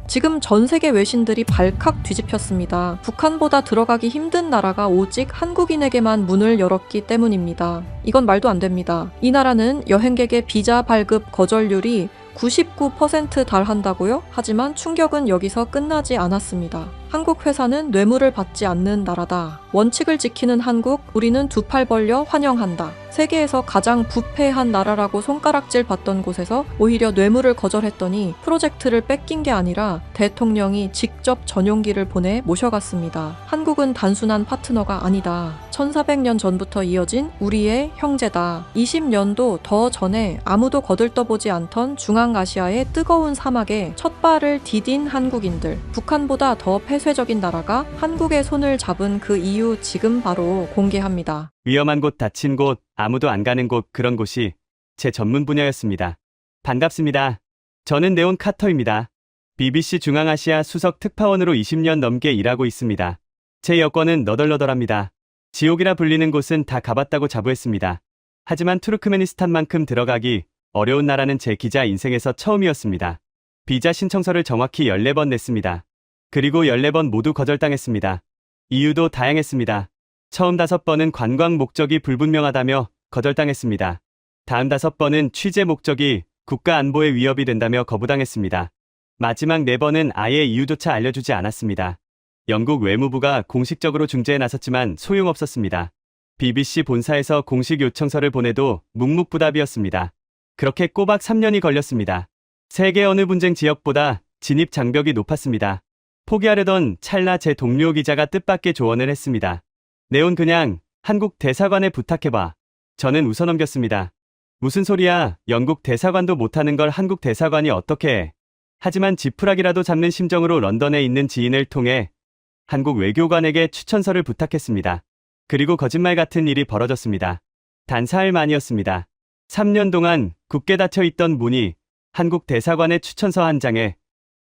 지금 전 세계 외신들이 발칵 뒤집혔습니다. 북한보다 들어가기 힘든 나라가 오직 한국인에게만 문을 열었기 때문입니다. 이건 말도 안 됩니다. 이 나라는 여행객의 비자 발급 거절률이 99% 달한다고요? 하지만 충격은 여기서 끝나지 않았습니다. 한국 회사는 뇌물을 받지 않는 나라다. 원칙을 지키는 한국, 우리는 두 팔 벌려 환영한다. 세계에서 가장 부패한 나라라고 손가락질 받던 곳에서 오히려 뇌물을 거절했더니 프로젝트를 뺏긴 게 아니라 대통령이 직접 전용기를 보내 모셔갔습니다. 한국은 단순한 파트너가 아니다. 1400년 전부터 이어진 우리의 형제다. 20년도 더 전에 아무도 거들떠보지 않던 중앙아시아의 뜨거운 사막에 첫 발을 디딘 한국인들. 북한보다 더 폐쇄적인 나라가 한국의 손을 잡은 그 이유 지금 바로 공개합니다. 위험한 곳, 닫힌 곳, 아무도 안 가는 곳, 그런 곳이 제 전문 분야였습니다. 반갑습니다. 저는 네온 카터입니다. BBC 중앙아시아 수석 특파원으로 20년 넘게 일하고 있습니다. 제 여권은 너덜너덜합니다. 지옥이라 불리는 곳은 다 가봤다고 자부했습니다. 하지만 투르크메니스탄만큼 들어가기 어려운 나라는 제 기자 인생에서 처음이었습니다. 비자 신청서를 정확히 14번 냈습니다. 그리고 14번 모두 거절당했습니다. 이유도 다양했습니다. 처음 5번은 관광 목적이 불분명하다며 거절당했습니다. 다음 5번은 취재 목적이 국가 안보에 위협이 된다며 거부당했습니다. 마지막 4번은 아예 이유조차 알려주지 않았습니다. 영국 외무부가 공식적으로 중재에 나섰지만 소용없었습니다. BBC 본사에서 공식 요청서를 보내도 묵묵부답이었습니다. 그렇게 꼬박 3년이 걸렸습니다. 세계 어느 분쟁 지역보다 진입 장벽이 높았습니다. 포기하려던 찰나 제 동료 기자가 뜻밖의 조언을 했습니다. 네온 그냥 한국 대사관에 부탁해봐. 저는 웃어넘겼습니다. 무슨 소리야, 영국 대사관도 못하는 걸 한국 대사관이 어떻게 해. 하지만 지푸라기라도 잡는 심정으로 런던에 있는 지인을 통해 한국 외교관에게 추천서를 부탁했습니다. 그리고 거짓말 같은 일이 벌어졌습니다. 단 사흘 만이었습니다. 3년 동안 굳게 닫혀있던 문이 한국 대사관의 추천서 한 장에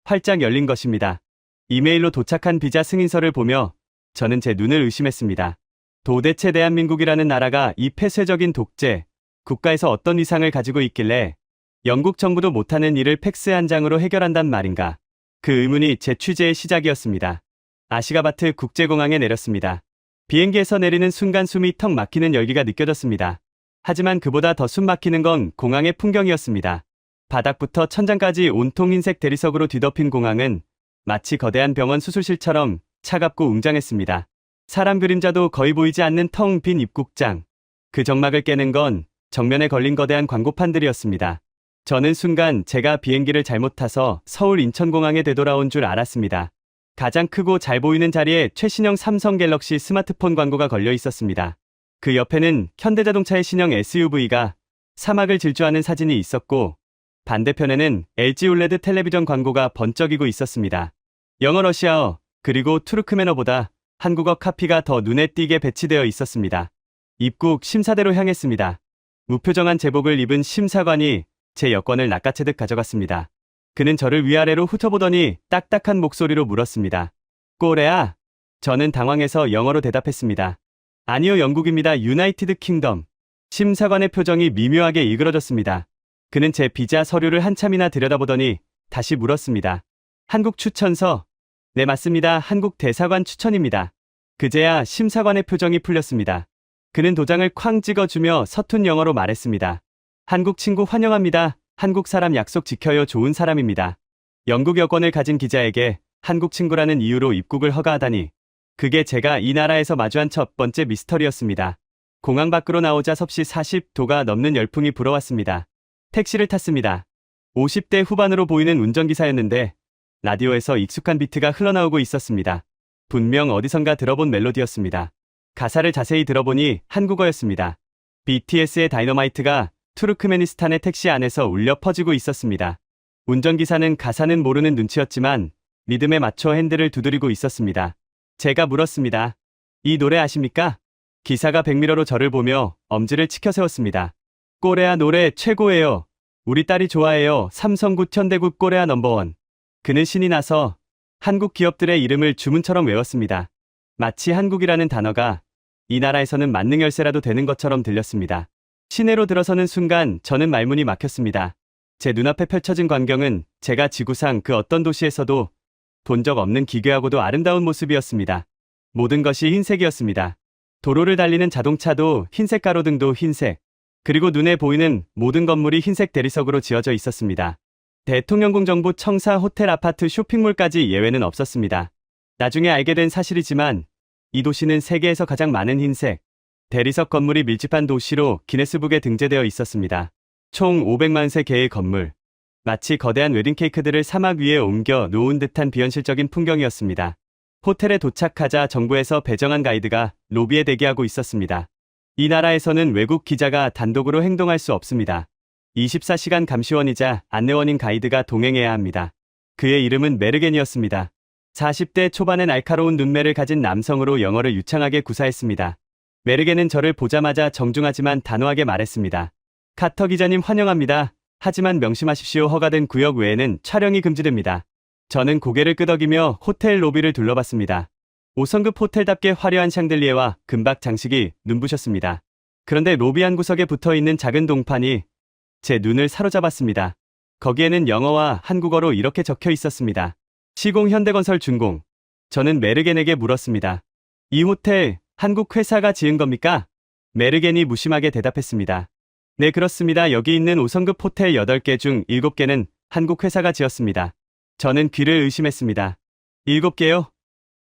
활짝 열린 것입니다. 이메일로 도착한 비자 승인서를 보며 저는 제 눈을 의심했습니다. 도대체 대한민국이라는 나라가 이 폐쇄적인 독재 국가에서 어떤 위상을 가지고 있길래 영국 정부도 못하는 일을 팩스 한 장으로 해결한단 말인가. 그 의문이 제 취재의 시작이었습니다. 아시가바트 국제공항에 내렸습니다. 비행기에서 내리는 순간 숨이 턱 막히는 열기가 느껴졌습니다. 하지만 그보다 더 숨 막히는 건 공항의 풍경이었습니다. 바닥부터 천장까지 온통 흰색 대리석으로 뒤덮인 공항은 마치 거대한 병원 수술실처럼 차갑고 웅장했습니다. 사람 그림자도 거의 보이지 않는 텅 빈 입국장. 그 정막을 깨는 건 정면에 걸린 거대한 광고판들이었습니다. 저는 순간 제가 비행기를 잘못 타서 서울 인천공항에 되돌아온 줄 알았습니다. 가장 크고 잘 보이는 자리에 최신형 삼성 갤럭시 스마트폰 광고가 걸려 있었습니다. 그 옆에는 현대자동차의 신형 SUV가 사막을 질주하는 사진이 있었고 반대편에는 LG 올레드 텔레비전 광고가 번쩍이고 있었습니다. 영어, 러시아어, 그리고 투르크메너보다 한국어 카피가 더 눈에 띄게 배치되어 있었습니다. 입국 심사대로 향했습니다. 무표정한 제복을 입은 심사관이 제 여권을 낚아채듯 가져갔습니다. 그는 저를 위아래로 훑어보더니 딱딱한 목소리로 물었습니다. 꼬레아? 저는 당황해서 영어로 대답했습니다. 아니요, 영국입니다. 유나이티드 킹덤. 심사관의 표정이 미묘하게 일그러졌습니다. 그는 제 비자 서류를 한참이나 들여다보더니 다시 물었습니다. 한국 추천서? 네, 맞습니다. 한국 대사관 추천입니다. 그제야 심사관의 표정이 풀렸습니다. 그는 도장을 쾅 찍어주며 서툰 영어로 말했습니다. 한국 친구 환영합니다. 한국 사람 약속 지켜요. 좋은 사람입니다. 영국 여권을 가진 기자에게 한국 친구라는 이유로 입국을 허가하다니. 그게 제가 이 나라에서 마주한 첫 번째 미스터리였습니다. 공항 밖으로 나오자 섭씨 40도가 넘는 열풍이 불어왔습니다. 택시를 탔습니다. 50대 후반으로 보이는 운전기사였는데 라디오에서 익숙한 비트가 흘러나오고 있었습니다. 분명 어디선가 들어본 멜로디였습니다. 가사를 자세히 들어보니 한국어였습니다. BTS의 다이너마이트가 투르크메니스탄의 택시 안에서 울려 퍼지고 있었습니다. 운전기사는 가사는 모르는 눈치였지만 리듬에 맞춰 핸들을 두드리고 있었습니다. 제가 물었습니다. 이 노래 아십니까? 기사가 백미러로 저를 보며 엄지를 치켜 세웠습니다. 꼬레아 노래 최고예요. 우리 딸이 좋아해요. 삼성굿 현대굿 꼬레아 넘버원. 그는 신이 나서 한국 기업들의 이름을 주문처럼 외웠습니다. 마치 한국이라는 단어가 이 나라에서는 만능 열쇠라도 되는 것처럼 들렸습니다. 시내로 들어서는 순간 저는 말문이 막혔습니다. 제 눈앞에 펼쳐진 광경은 제가 지구상 그 어떤 도시에서도 본 적 없는 기괴하고도 아름다운 모습이었습니다. 모든 것이 흰색이었습니다. 도로를 달리는 자동차도 흰색 가로등도 흰색, 그리고 눈에 보이는 모든 건물이 흰색 대리석으로 지어져 있었습니다. 대통령궁 정부 청사 호텔 아파트 쇼핑몰까지 예외는 없었습니다. 나중에 알게 된 사실이지만 이 도시는 세계에서 가장 많은 흰색 대리석 건물이 밀집한 도시로 기네스북에 등재되어 있었습니다. 총 500만 개의 건물. 마치 거대한 웨딩 케이크들을 사막 위에 옮겨 놓은 듯한 비현실적인 풍경이었습니다. 호텔에 도착하자 정부에서 배정한 가이드가 로비에 대기하고 있었습니다. 이 나라에서는 외국 기자가 단독으로 행동할 수 없습니다. 24시간 감시원이자 안내원인 가이드가 동행해야 합니다. 그의 이름은 메르겐이었습니다. 40대 초반의 날카로운 눈매를 가진 남성으로 영어를 유창하게 구사했습니다. 메르겐은 저를 보자마자 정중하지만 단호하게 말했습니다. 카터 기자님 환영합니다. 하지만 명심하십시오. 허가된 구역 외에는 촬영이 금지됩니다. 저는 고개를 끄덕이며 호텔 로비를 둘러봤습니다. 5성급 호텔답게 화려한 샹들리에와 금박 장식이 눈부셨습니다. 그런데 로비 한 구석에 붙어있는 작은 동판이 제 눈을 사로잡았습니다. 거기에는 영어와 한국어로 이렇게 적혀 있었습니다. 시공 현대건설 준공. 저는 메르겐에게 물었습니다. 이 호텔 한국 회사가 지은 겁니까? 메르겐이 무심하게 대답했습니다. 네, 그렇습니다. 여기 있는 5성급 호텔 8개 중 7개는 한국 회사가 지었습니다. 저는 귀를 의심했습니다. 7개요?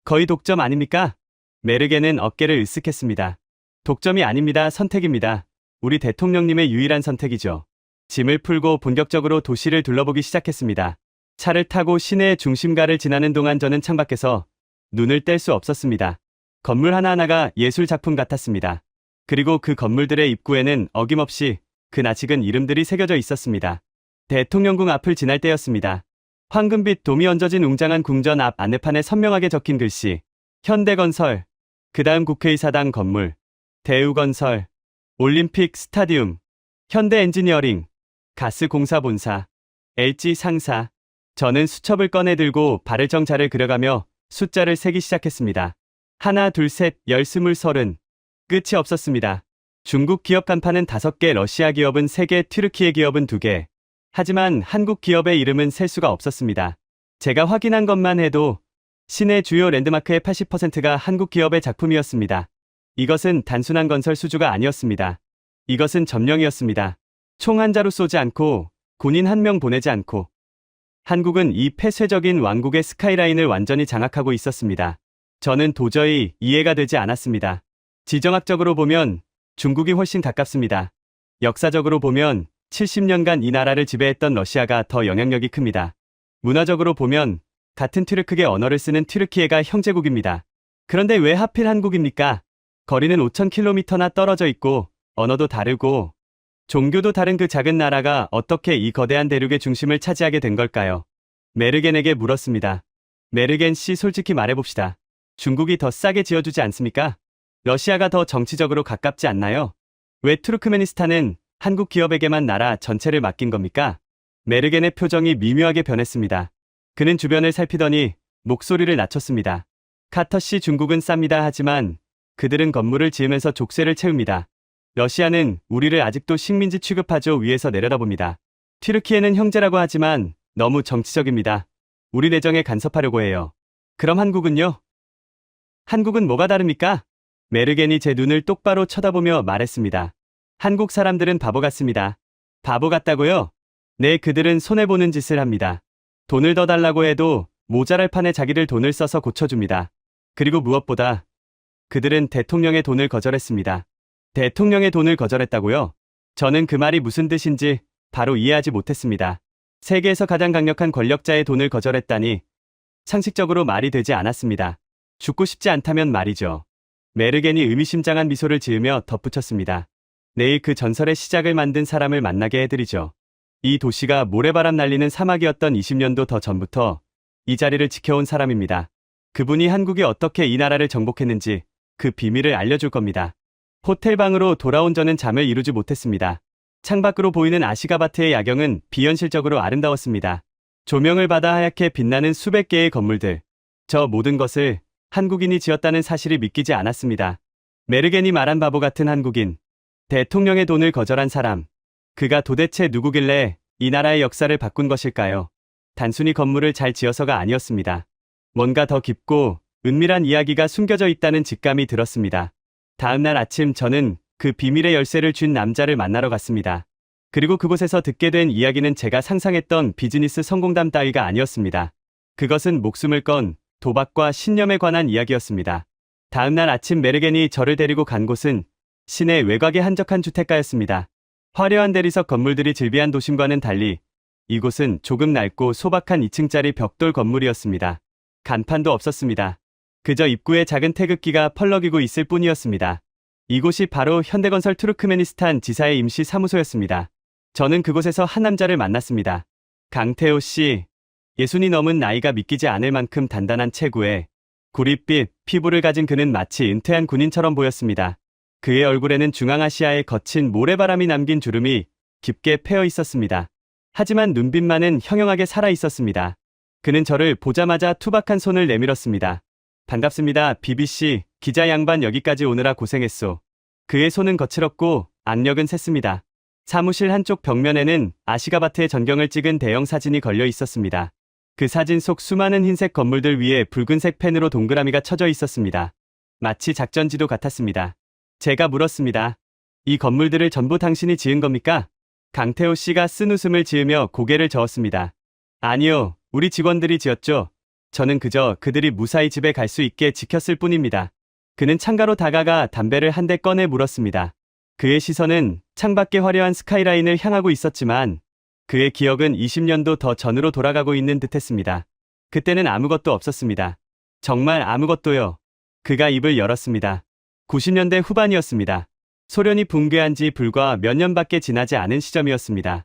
거의 독점 아닙니까? 메르겐은 어깨를 으쓱했습니다. 독점이 아닙니다. 선택입니다. 우리 대통령님의 유일한 선택이죠. 짐을 풀고 본격적으로 도시를 둘러보기 시작했습니다. 차를 타고 시내의 중심가를 지나는 동안 저는 창밖에서 눈을 뗄 수 없었습니다. 건물 하나하나가 예술 작품 같았습니다. 그리고 그 건물들의 입구에는 어김없이 그 낯익은 이름들이 새겨져 있었습니다. 대통령궁 앞을 지날 때였습니다. 황금빛 돔이 얹어진 웅장한 궁전 앞 안내판에 선명하게 적힌 글씨. 현대건설, 그 다음 국회의사당 건물, 대우건설, 올림픽 스타디움, 현대엔지니어링, 가스공사본사, LG 상사. 저는 수첩을 꺼내 들고 발을 정자를 그려가며 숫자를 세기 시작했습니다. 하나, 둘, 셋, 열, 스물, 서른. 끝이 없었습니다. 중국 기업 간판은 5개, 러시아 기업은 3개, 튀르키예 기업은 2개. 하지만 한국 기업의 이름은 셀 수가 없었습니다. 제가 확인한 것만 해도 시내 주요 랜드마크의 80%가 한국 기업의 작품이었습니다. 이것은 단순한 건설 수주가 아니었습니다. 이것은 점령이었습니다. 총 한 자루 쏘지 않고, 군인 한 명 보내지 않고. 한국은 이 폐쇄적인 왕국의 스카이라인을 완전히 장악하고 있었습니다. 저는 도저히 이해가 되지 않았습니다. 지정학적으로 보면 중국이 훨씬 가깝습니다. 역사적으로 보면 70년간 이 나라를 지배했던 러시아가 더 영향력이 큽니다. 문화적으로 보면 같은 튀르크계 언어를 쓰는 튀르키예가 형제국입니다. 그런데 왜 하필 한국입니까? 거리는 5,000km나 떨어져 있고 언어도 다르고 종교도 다른 그 작은 나라가 어떻게 이 거대한 대륙의 중심을 차지하게 된 걸까요? 메르겐에게 물었습니다. 메르겐 씨, 솔직히 말해봅시다. 중국이 더 싸게 지어주지 않습니까? 러시아가 더 정치적으로 가깝지 않나요? 왜 투르크메니스탄은 한국 기업에게만 나라 전체를 맡긴 겁니까? 메르겐의 표정이 미묘하게 변했습니다. 그는 주변을 살피더니 목소리를 낮췄습니다. 카터 씨, 중국은 쌉니다. 하지만 그들은 건물을 지으면서 족쇄를 채웁니다. 러시아는 우리를 아직도 식민지 취급하죠. 위에서 내려다봅니다. 튀르키예는 형제라고 하지만 너무 정치적입니다. 우리 내정에 간섭하려고 해요. 그럼 한국은요? 한국은 뭐가 다릅니까? 메르겐이 제 눈을 똑바로 쳐다보며 말했습니다. 한국 사람들은 바보 같습니다. 바보 같다고요? 네, 그들은 손해보는 짓을 합니다. 돈을 더 달라고 해도 모자랄 판에 자기들 돈을 써서 고쳐줍니다. 그리고 무엇보다 그들은 대통령의 돈을 거절했습니다. 대통령의 돈을 거절했다고요? 저는 그 말이 무슨 뜻인지 바로 이해하지 못했습니다. 세계에서 가장 강력한 권력자의 돈을 거절했다니 상식적으로 말이 되지 않았습니다. 죽고 싶지 않다면 말이죠. 메르겐이 의미심장한 미소를 지으며 덧붙였습니다. 내일 그 전설의 시작을 만든 사람을 만나게 해드리죠. 이 도시가 모래바람 날리는 사막이었던 20년도 더 전부터 이 자리를 지켜온 사람입니다. 그분이 한국이 어떻게 이 나라를 정복했는지 그 비밀을 알려줄 겁니다. 호텔 방으로 돌아온 저는 잠을 이루지 못했습니다. 창밖으로 보이는 아시가바트의 야경은 비현실적으로 아름다웠습니다. 조명을 받아 하얗게 빛나는 수백 개의 건물들. 저 모든 것을 한국인이 지었다는 사실이 믿기지 않았습니다. 메르겐이 말한 바보 같은 한국인. 대통령의 돈을 거절한 사람. 그가 도대체 누구길래 이 나라의 역사를 바꾼 것일까요? 단순히 건물을 잘 지어서가 아니었습니다. 뭔가 더 깊고 은밀한 이야기가 숨겨져 있다는 직감이 들었습니다. 다음 날 아침 저는 그 비밀의 열쇠를 쥔 남자를 만나러 갔습니다. 그리고 그곳에서 듣게 된 이야기는 제가 상상했던 비즈니스 성공담 따위가 아니었습니다. 그것은 목숨을 건 도박과 신념에 관한 이야기였습니다. 다음 날 아침 메르겐이 저를 데리고 간 곳은 시내 외곽의 한적한 주택가였습니다. 화려한 대리석 건물들이 즐비한 도심과는 달리 이곳은 조금 낡고 소박한 2층짜리 벽돌 건물이었습니다. 간판도 없었습니다. 그저 입구에 작은 태극기가 펄럭이고 있을 뿐이었습니다. 이곳이 바로 현대건설 투르크메니스탄 지사의 임시 사무소였습니다. 저는 그곳에서 한 남자를 만났습니다. 강태호 씨. 60이 넘은 나이가 믿기지 않을 만큼 단단한 체구에 구릿빛 피부를 가진 그는 마치 은퇴한 군인처럼 보였습니다. 그의 얼굴에는 중앙아시아의 거친 모래바람이 남긴 주름이 깊게 패어 있었습니다. 하지만 눈빛만은 형형하게 살아 있었습니다. 그는 저를 보자마자 투박한 손을 내밀었습니다. 반갑습니다. BBC 기자 양반 여기까지 오느라 고생했소. 그의 손은 거칠었고 악력은 셌습니다. 사무실 한쪽 벽면에는 아시가바트의 전경을 찍은 대형 사진이 걸려 있었습니다. 그 사진 속 수많은 흰색 건물들 위에 붉은색 펜으로 동그라미가 쳐져 있었습니다. 마치 작전지도 같았습니다. 제가 물었습니다. 이 건물들을 전부 당신이 지은 겁니까? 강태호 씨가 쓴 웃음을 지으며 고개를 저었습니다. 아니요, 우리 직원들이 지었죠. 저는 그저 그들이 무사히 집에 갈 수 있게 지켰을 뿐입니다. 그는 창가로 다가가 담배를 한 대 꺼내 물었습니다. 그의 시선은 창밖의 화려한 스카이라인을 향하고 있었지만 그의 기억은 20년도 더 전으로 돌아가고 있는 듯했습니다. 그때는 아무것도 없었습니다. 정말 아무것도요. 그가 입을 열었습니다. 90년대 후반이었습니다. 소련이 붕괴한 지 불과 몇 년밖에 지나지 않은 시점이었습니다.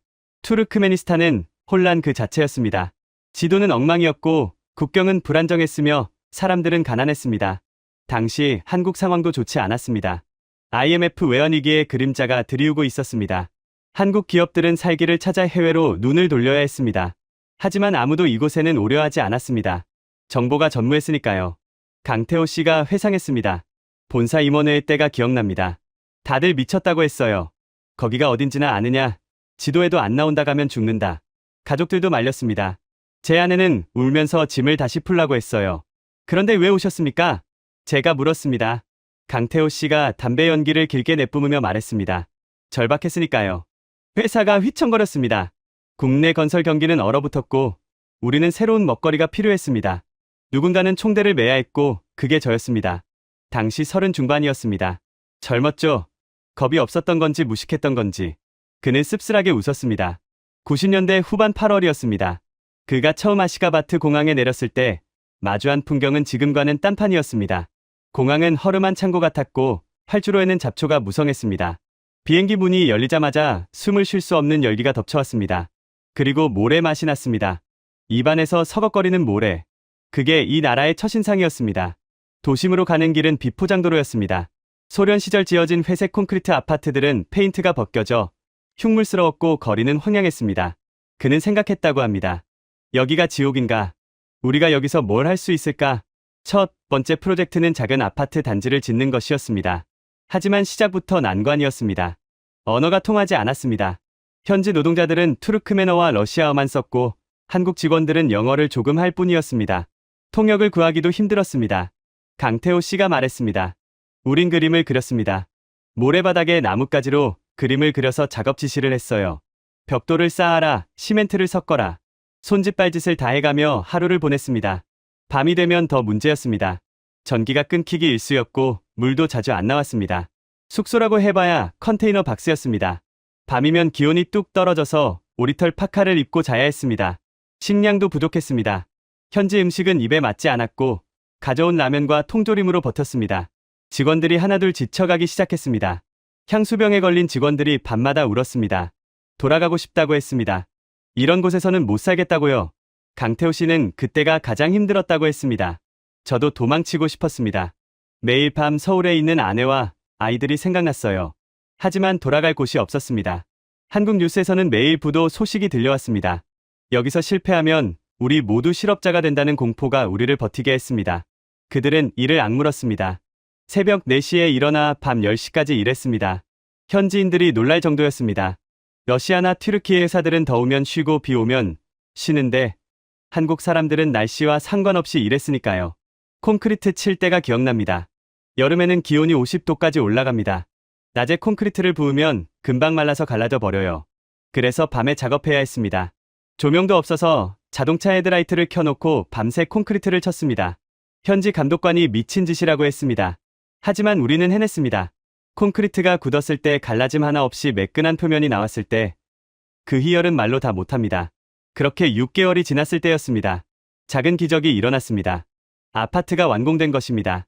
투르크메니스탄은 혼란 그 자체였습니다. 지도는 엉망이었고 국경은 불안정했으며 사람들은 가난했습니다. 당시 한국 상황도 좋지 않았습니다. IMF 외환위기의 그림자가 드리우고 있었습니다. 한국 기업들은 살기를 찾아 해외로 눈을 돌려야 했습니다. 하지만 아무도 이곳에는 오려 하지 않았습니다. 정보가 전무했으니까요. 강태호 씨가 회상했습니다. 본사 임원회의 때가 기억납니다. 다들 미쳤다고 했어요. 거기가 어딘지나 아느냐? 지도에도 안 나온다 가면 죽는다. 가족들도 말렸습니다. 제 아내는 울면서 짐을 다시 풀라고 했어요. 그런데 왜 오셨습니까? 제가 물었습니다. 강태호 씨가 담배 연기를 길게 내뿜으며 말했습니다. 절박했으니까요. 회사가 휘청거렸습니다. 국내 건설 경기는 얼어붙었고 우리는 새로운 먹거리가 필요했습니다. 누군가는 총대를 매야 했고 그게 저였습니다. 당시 30 중반이었습니다. 젊었죠. 겁이 없었던 건지 무식했던 건지. 그는 씁쓸하게 웃었습니다. 90년대 후반 8월이었습니다. 그가 처음 아시가바트 공항에 내렸을 때 마주한 풍경은 지금과는 딴판이었습니다. 공항은 허름한 창고 같았고 활주로에는 잡초가 무성했습니다. 비행기 문이 열리자마자 숨을 쉴 수 없는 열기가 덮쳐왔습니다. 그리고 모래 맛이 났습니다. 입안에서 서걱거리는 모래. 그게 이 나라의 첫인상이었습니다. 도심으로 가는 길은 비포장도로였습니다. 소련 시절 지어진 회색 콘크리트 아파트들은 페인트가 벗겨져 흉물스러웠고 거리는 황량했습니다. 그는 생각했다고 합니다. 여기가 지옥인가? 우리가 여기서 뭘 할 수 있을까? 첫 번째 프로젝트는 작은 아파트 단지를 짓는 것이었습니다. 하지만 시작부터 난관이었습니다. 언어가 통하지 않았습니다. 현지 노동자들은 투르크메너와 러시아어만 썼고 한국 직원들은 영어를 조금 할 뿐이었습니다. 통역을 구하기도 힘들었습니다. 강태호 씨가 말했습니다. 우린 그림을 그렸습니다. 모래바닥에 나뭇가지로 그림을 그려서 작업 지시를 했어요. 벽돌을 쌓아라, 시멘트를 섞어라. 손짓발짓을 다 해가며 하루를 보냈습니다. 밤이 되면 더 문제였습니다. 전기가 끊기기 일쑤였고 물도 자주 안 나왔습니다. 숙소라고 해봐야 컨테이너 박스였습니다. 밤이면 기온이 뚝 떨어져서 오리털 파카를 입고 자야 했습니다. 식량도 부족했습니다. 현지 음식은 입에 맞지 않았고 가져온 라면과 통조림으로 버텼습니다. 직원들이 하나둘 지쳐가기 시작했습니다. 향수병에 걸린 직원들이 밤마다 울었습니다. 돌아가고 싶다고 했습니다. 이런 곳에서는 못 살겠다고요. 강태호 씨는 그때가 가장 힘들었다고 했습니다. 저도 도망치고 싶었습니다. 매일 밤 서울에 있는 아내와 아이들이 생각났어요. 하지만 돌아갈 곳이 없었습니다. 한국 뉴스에서는 매일 부도 소식이 들려왔습니다. 여기서 실패하면 우리 모두 실업자가 된다는 공포가 우리를 버티게 했습니다. 그들은 이를 악물었습니다. 새벽 4시에 일어나 밤 10시까지 일했습니다. 현지인들이 놀랄 정도였습니다. 러시아나 튀르키예 회사들은 더우면 쉬고 비 오면 쉬는데 한국 사람들은 날씨와 상관없이 일했으니까요. 콘크리트 칠 때가 기억납니다. 여름에는 기온이 50도까지 올라갑니다. 낮에 콘크리트를 부으면 금방 말라서 갈라져 버려요. 그래서 밤에 작업해야 했습니다. 조명도 없어서 자동차 헤드라이트를 켜놓고 밤새 콘크리트를 쳤습니다. 현지 감독관이 미친 짓이라고 했습니다. 하지만 우리는 해냈습니다. 콘크리트가 굳었을 때 갈라짐 하나 없이 매끈한 표면이 나왔을 때 그 희열은 말로 다 못합니다. 그렇게 6개월이 지났을 때였습니다. 작은 기적이 일어났습니다. 아파트가 완공된 것입니다.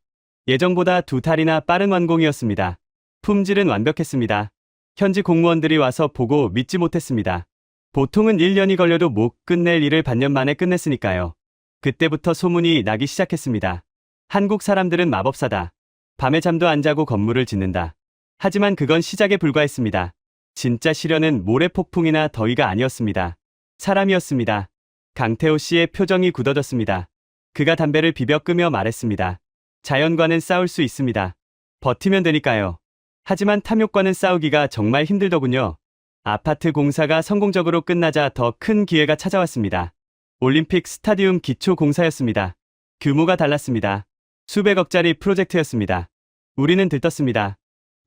예정보다 2달이나 빠른 완공이었습니다. 품질은 완벽했습니다. 현지 공무원들이 와서 보고 믿지 못했습니다. 보통은 1년이 걸려도 못 끝낼 일을 반년 만에 끝냈으니까요. 그때부터 소문이 나기 시작했습니다. 한국 사람들은 마법사다. 밤에 잠도 안 자고 건물을 짓는다. 하지만 그건 시작에 불과했습니다. 진짜 시련은 모래폭풍이나 더위가 아니었습니다. 사람이었습니다. 강태호 씨의 표정이 굳어졌습니다. 그가 담배를 비벼 끄며 말했습니다. 자연과는 싸울 수 있습니다. 버티면 되니까요. 하지만 탐욕과는 싸우기가 정말 힘들더군요. 아파트 공사가 성공적으로 끝나자 더 큰 기회가 찾아왔습니다. 올림픽 스타디움 기초 공사였습니다. 규모가 달랐습니다. 수백억짜리 프로젝트였습니다. 우리는 들떴습니다.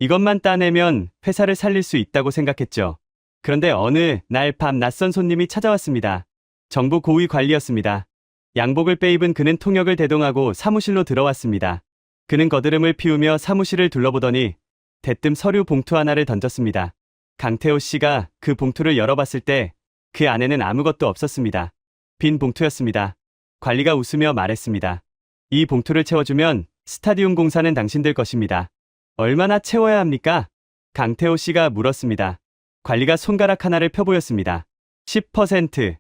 이것만 따내면 회사를 살릴 수 있다고 생각했죠. 그런데 어느 날 밤 낯선 손님이 찾아왔습니다. 정부 고위 관리였습니다. 양복을 빼입은 그는 통역을 대동하고 사무실로 들어왔습니다. 그는 거드름을 피우며 사무실을 둘러보더니 대뜸 서류 봉투 하나를 던졌습니다. 강태호 씨가 그 봉투를 열어봤을 때 그 안에는 아무것도 없었습니다. 빈 봉투였습니다. 관리가 웃으며 말했습니다. 이 봉투를 채워주면 스타디움 공사는 당신들 것입니다. 얼마나 채워야 합니까? 강태호 씨가 물었습니다. 관리가 손가락 하나를 펴보였습니다. 10%.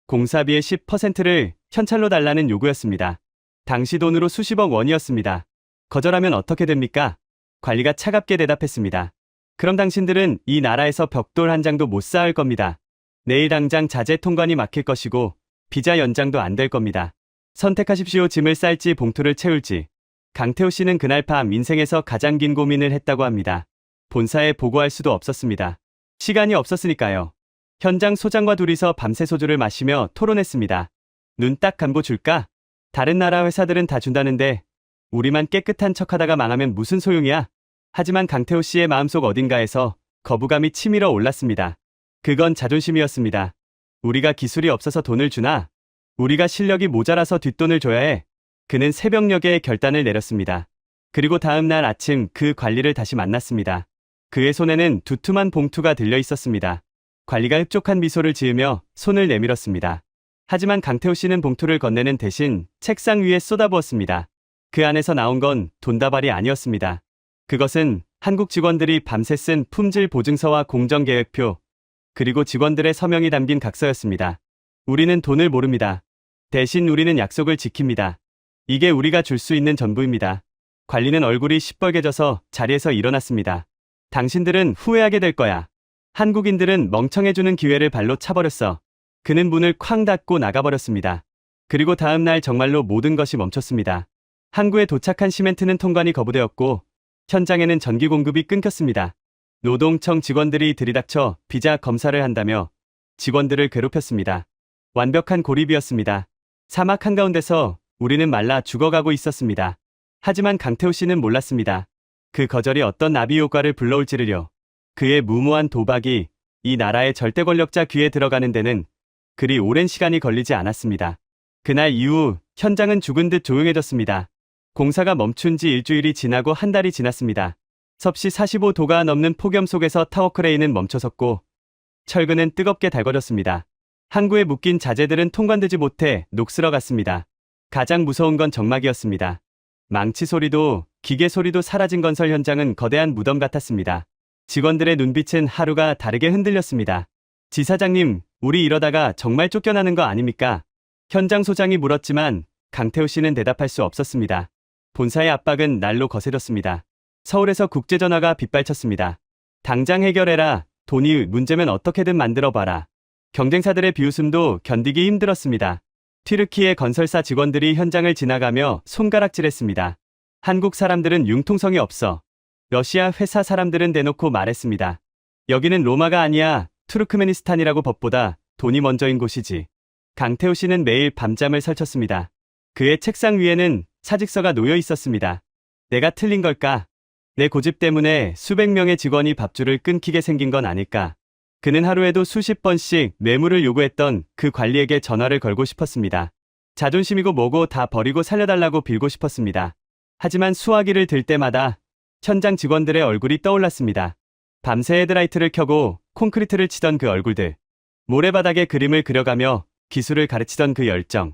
공사비의 10%를 현찰로 달라는 요구였습니다. 당시 돈으로 수십억 원이었습니다. 거절하면 어떻게 됩니까? 관리가 차갑게 대답했습니다. 그럼 당신들은 이 나라에서 벽돌 한 장도 못 쌓을 겁니다. 내일 당장 자재 통관이 막힐 것이고 비자 연장도 안 될 겁니다. 선택하십시오. 짐을 쌀지 봉투를 채울지. 강태호 씨는 그날 밤 인생에서 가장 긴 고민을 했다고 합니다. 본사에 보고할 수도 없었습니다. 시간이 없었으니까요. 현장 소장과 둘이서 밤새 소주를 마시며 토론했습니다. 눈 딱 감고 줄까? 다른 나라 회사들은 다 준다는데 우리만 깨끗한 척하다가 망하면 무슨 소용이야? 하지만 강태호 씨의 마음속 어딘가에서 거부감이 치밀어 올랐습니다. 그건 자존심이었습니다. 우리가 기술이 없어서 돈을 주나? 우리가 실력이 모자라서 뒷돈을 줘야 해. 그는 새벽녘에 결단을 내렸습니다. 그리고 다음 날 아침 그 관리를 다시 만났습니다. 그의 손에는 두툼한 봉투가 들려 있었습니다. 관리가 흡족한 미소를 지으며 손을 내밀었습니다. 하지만 강태호 씨는 봉투를 건네는 대신 책상 위에 쏟아부었습니다. 그 안에서 나온 건 돈다발이 아니었습니다. 그것은 한국 직원들이 밤새 쓴 품질 보증서와 공정계획표, 그리고 직원들의 서명이 담긴 각서였습니다. 우리는 돈을 모릅니다. 대신 우리는 약속을 지킵니다. 이게 우리가 줄 수 있는 전부입니다. 관리는 얼굴이 시뻘개져서 자리에서 일어났습니다. 당신들은 후회하게 될 거야. 한국인들은 멍청해주는 기회를 발로 차버렸어. 그는 문을 쾅 닫고 나가버렸습니다. 그리고 다음 날 정말로 모든 것이 멈췄습니다. 항구에 도착한 시멘트는 통관이 거부되었고 현장에는 전기 공급이 끊겼습니다. 노동청 직원들이 들이닥쳐 비자 검사를 한다며 직원들을 괴롭혔습니다. 완벽한 고립이었습니다. 사막 한가운데서 우리는 말라 죽어가고 있었습니다. 하지만 강태호 씨는 몰랐습니다. 그 거절이 어떤 나비 효과를 불러올지를요. 그의 무모한 도박이 이 나라의 절대 권력자 귀에 들어가는 데는 그리 오랜 시간이 걸리지 않았습니다. 그날 이후 현장은 죽은 듯 조용해졌습니다. 공사가 멈춘 지 일주일이 지나고 한 달이 지났습니다. 섭씨 45도가 넘는 폭염 속에서 타워크레인은 멈춰섰고 철근은 뜨겁게 달궈졌습니다. 항구에 묶인 자재들은 통관되지 못해 녹슬어갔습니다. 가장 무서운 건 정막이었습니다. 망치 소리도 기계 소리도 사라진 건설 현장은 거대한 무덤 같았습니다. 직원들의 눈빛은 하루가 다르게 흔들렸습니다. 지사장님, 우리 이러다가 정말 쫓겨나는 거 아닙니까? 현장 소장이 물었지만 강태호 씨는 대답할 수 없었습니다. 본사의 압박은 날로 거세졌습니다. 서울에서 국제전화가 빗발쳤습니다. 당장 해결해라. 돈이 문제면 어떻게든 만들어봐라. 경쟁사들의 비웃음도 견디기 힘들었습니다. 튀르키예 건설사 직원들이 현장을 지나가며 손가락질했습니다. 한국 사람들은 융통성이 없어. 러시아 회사 사람들은 대놓고 말했습니다. 여기는 로마가 아니야. 투르크메니스탄이라고 법보다 돈이 먼저인 곳이지. 강태호 씨는 매일 밤잠을 설쳤습니다. 그의 책상 위에는 사직서가 놓여 있었습니다. 내가 틀린 걸까? 내 고집 때문에 수백 명의 직원이 밥줄을 끊기게 생긴 건 아닐까? 그는 하루에도 수십 번씩 뇌물을 요구했던 그 관리에게 전화를 걸고 싶었습니다. 자존심이고 뭐고 다 버리고 살려달라고 빌고 싶었습니다. 하지만 수화기를 들 때마다 현장 직원들의 얼굴이 떠올랐습니다. 밤새 헤드라이트를 켜고 콘크리트를 치던 그 얼굴들. 모래바닥에 그림을 그려가며 기술을 가르치던 그 열정.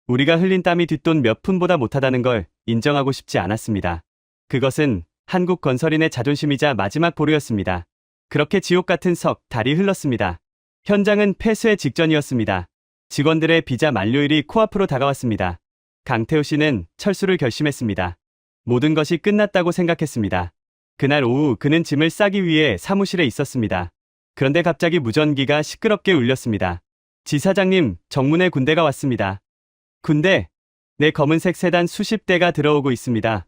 우리가 흘린 땀이 뒷돈 몇 푼보다 못하다는 걸 인정하고 싶지 않았습니다. 그것은 한국 건설인의 자존심이자 마지막 보루였습니다. 그렇게 지옥 같은 석 달이 흘렀습니다. 현장은 폐쇄 직전이었습니다. 직원들의 비자 만료일이 코앞으로 다가왔습니다. 강태호 씨는 철수를 결심했습니다. 모든 것이 끝났다고 생각했습니다. 그날 오후 그는 짐을 싸기 위해 사무실에 있었습니다. 그런데 갑자기 무전기가 시끄럽게 울렸습니다. 지사장님, 정문에 군대가 왔습니다. 군대? 내 검은색 세단 수십 대가 들어오고 있습니다.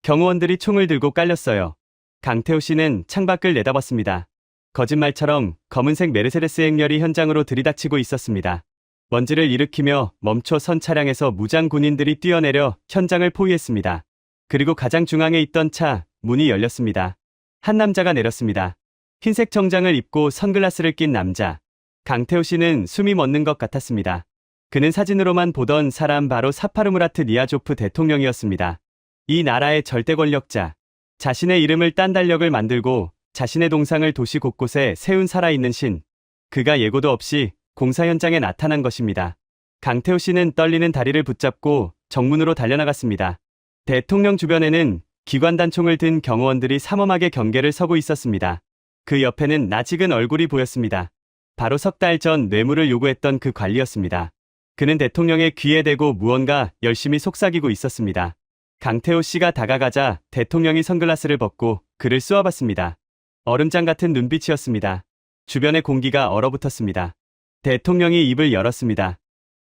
경호원들이 총을 들고 깔렸어요. 강태호 씨는 창밖을 내다봤습니다. 거짓말처럼 검은색 메르세데스 행렬이 현장으로 들이닥치고 있었습니다. 먼지를 일으키며 멈춰 선 차량에서 무장 군인들이 뛰어내려 현장을 포위했습니다. 그리고 가장 중앙에 있던 차 문이 열렸습니다. 한 남자가 내렸습니다. 흰색 정장을 입고 선글라스를 낀 남자. 강태호 씨는 숨이 멎는 것 같았습니다. 그는 사진으로만 보던 사람 바로 사파르무라트 니아조프 대통령이었습니다. 이 나라의 절대 권력자. 자신의 이름을 딴 달력을 만들고 자신의 동상을 도시 곳곳에 세운 살아있는 신. 그가 예고도 없이 공사 현장에 나타난 것입니다. 강태호 씨는 떨리는 다리를 붙잡고 정문으로 달려나갔습니다. 대통령 주변에는 기관단총을 든 경호원들이 삼엄하게 경계를 서고 있었습니다. 그 옆에는 낯익은 얼굴이 보였습니다. 바로 석 달 전 뇌물을 요구했던 그 관리였습니다. 그는 대통령의 귀에 대고 무언가 열심히 속삭이고 있었습니다. 강태호 씨가 다가가자 대통령이 선글라스를 벗고 그를 쏘아봤습니다. 얼음장 같은 눈빛이었습니다. 주변의 공기가 얼어붙었습니다. 대통령이 입을 열었습니다.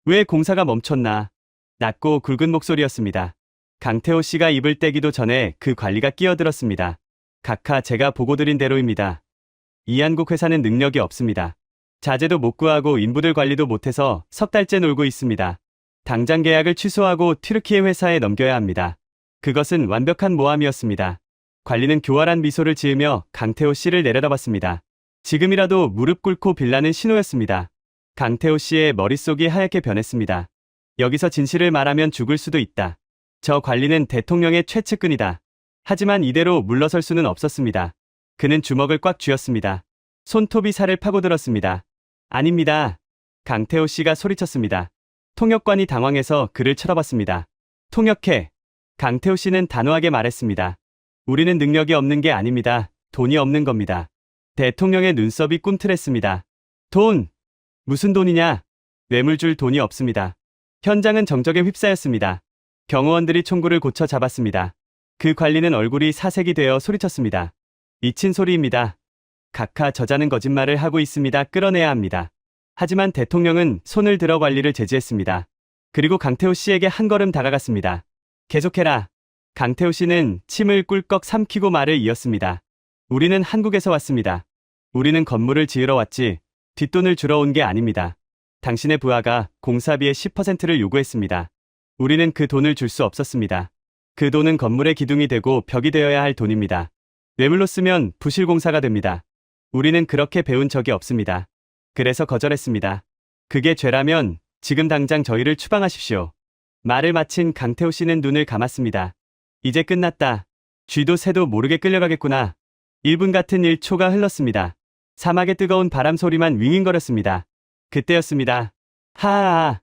왜 공사가 멈췄나? 낮고 굵은 목소리였습니다. 강태호 씨가 입을 떼기도 전에 그 관리가 끼어들었습니다. 각하, 제가 보고드린 대로입니다. 이한국 회사는 능력이 없습니다. 자재도 못 구하고 인부들 관리도 못해서 석 달째 놀고 있습니다. 당장 계약을 취소하고 튀르키예 회사에 넘겨야 합니다. 그것은 완벽한 모함이었습니다. 관리는 교활한 미소를 지으며 강태호 씨를 내려다봤습니다. 지금이라도 무릎 꿇고 빌라는 신호였습니다. 강태호 씨의 머릿속이 하얗게 변했습니다. 여기서 진실을 말하면 죽을 수도 있다. 저 관리는 대통령의 최측근이다. 하지만 이대로 물러설 수는 없었습니다. 그는 주먹을 꽉 쥐었습니다. 손톱이 살을 파고들었습니다. 아닙니다. 강태호 씨가 소리쳤습니다. 통역관이 당황해서 그를 쳐다봤습니다. 통역해. 강태호 씨는 단호하게 말했습니다. 우리는 능력이 없는 게 아닙니다. 돈이 없는 겁니다. 대통령의 눈썹이 꿈틀했습니다. 돈! 무슨 돈이냐? 뇌물 줄 돈이 없습니다. 현장은 정적에 휩싸였습니다. 경호원들이 총구를 고쳐 잡았습니다. 그 관리는 얼굴이 사색이 되어 소리쳤습니다. 미친 소리입니다. 각하, 저자는 거짓말을 하고 있습니다. 끌어내야 합니다. 하지만 대통령은 손을 들어 관리를 제지했습니다. 그리고 강태호 씨에게 한 걸음 다가갔습니다. 계속해라. 강태호 씨는 침을 꿀꺽 삼키고 말을 이었습니다. 우리는 한국에서 왔습니다. 우리는 건물을 지으러 왔지 뒷돈을 주러 온 게 아닙니다. 당신의 부하가 공사비의 10%를 요구했습니다. 우리는 그 돈을 줄 수 없었습니다. 그 돈은 건물의 기둥이 되고 벽이 되어야 할 돈입니다. 뇌물로 쓰면 부실공사가 됩니다. 우리는 그렇게 배운 적이 없습니다. 그래서 거절했습니다. 그게 죄라면 지금 당장 저희를 추방하십시오. 말을 마친 강태호 씨는 눈을 감았습니다. 이제 끝났다. 쥐도 새도 모르게 끌려가겠구나. 1분 같은 1초가 흘렀습니다. 사막의 뜨거운 바람 소리만 윙윙거렸습니다. 그때였습니다. 하하하.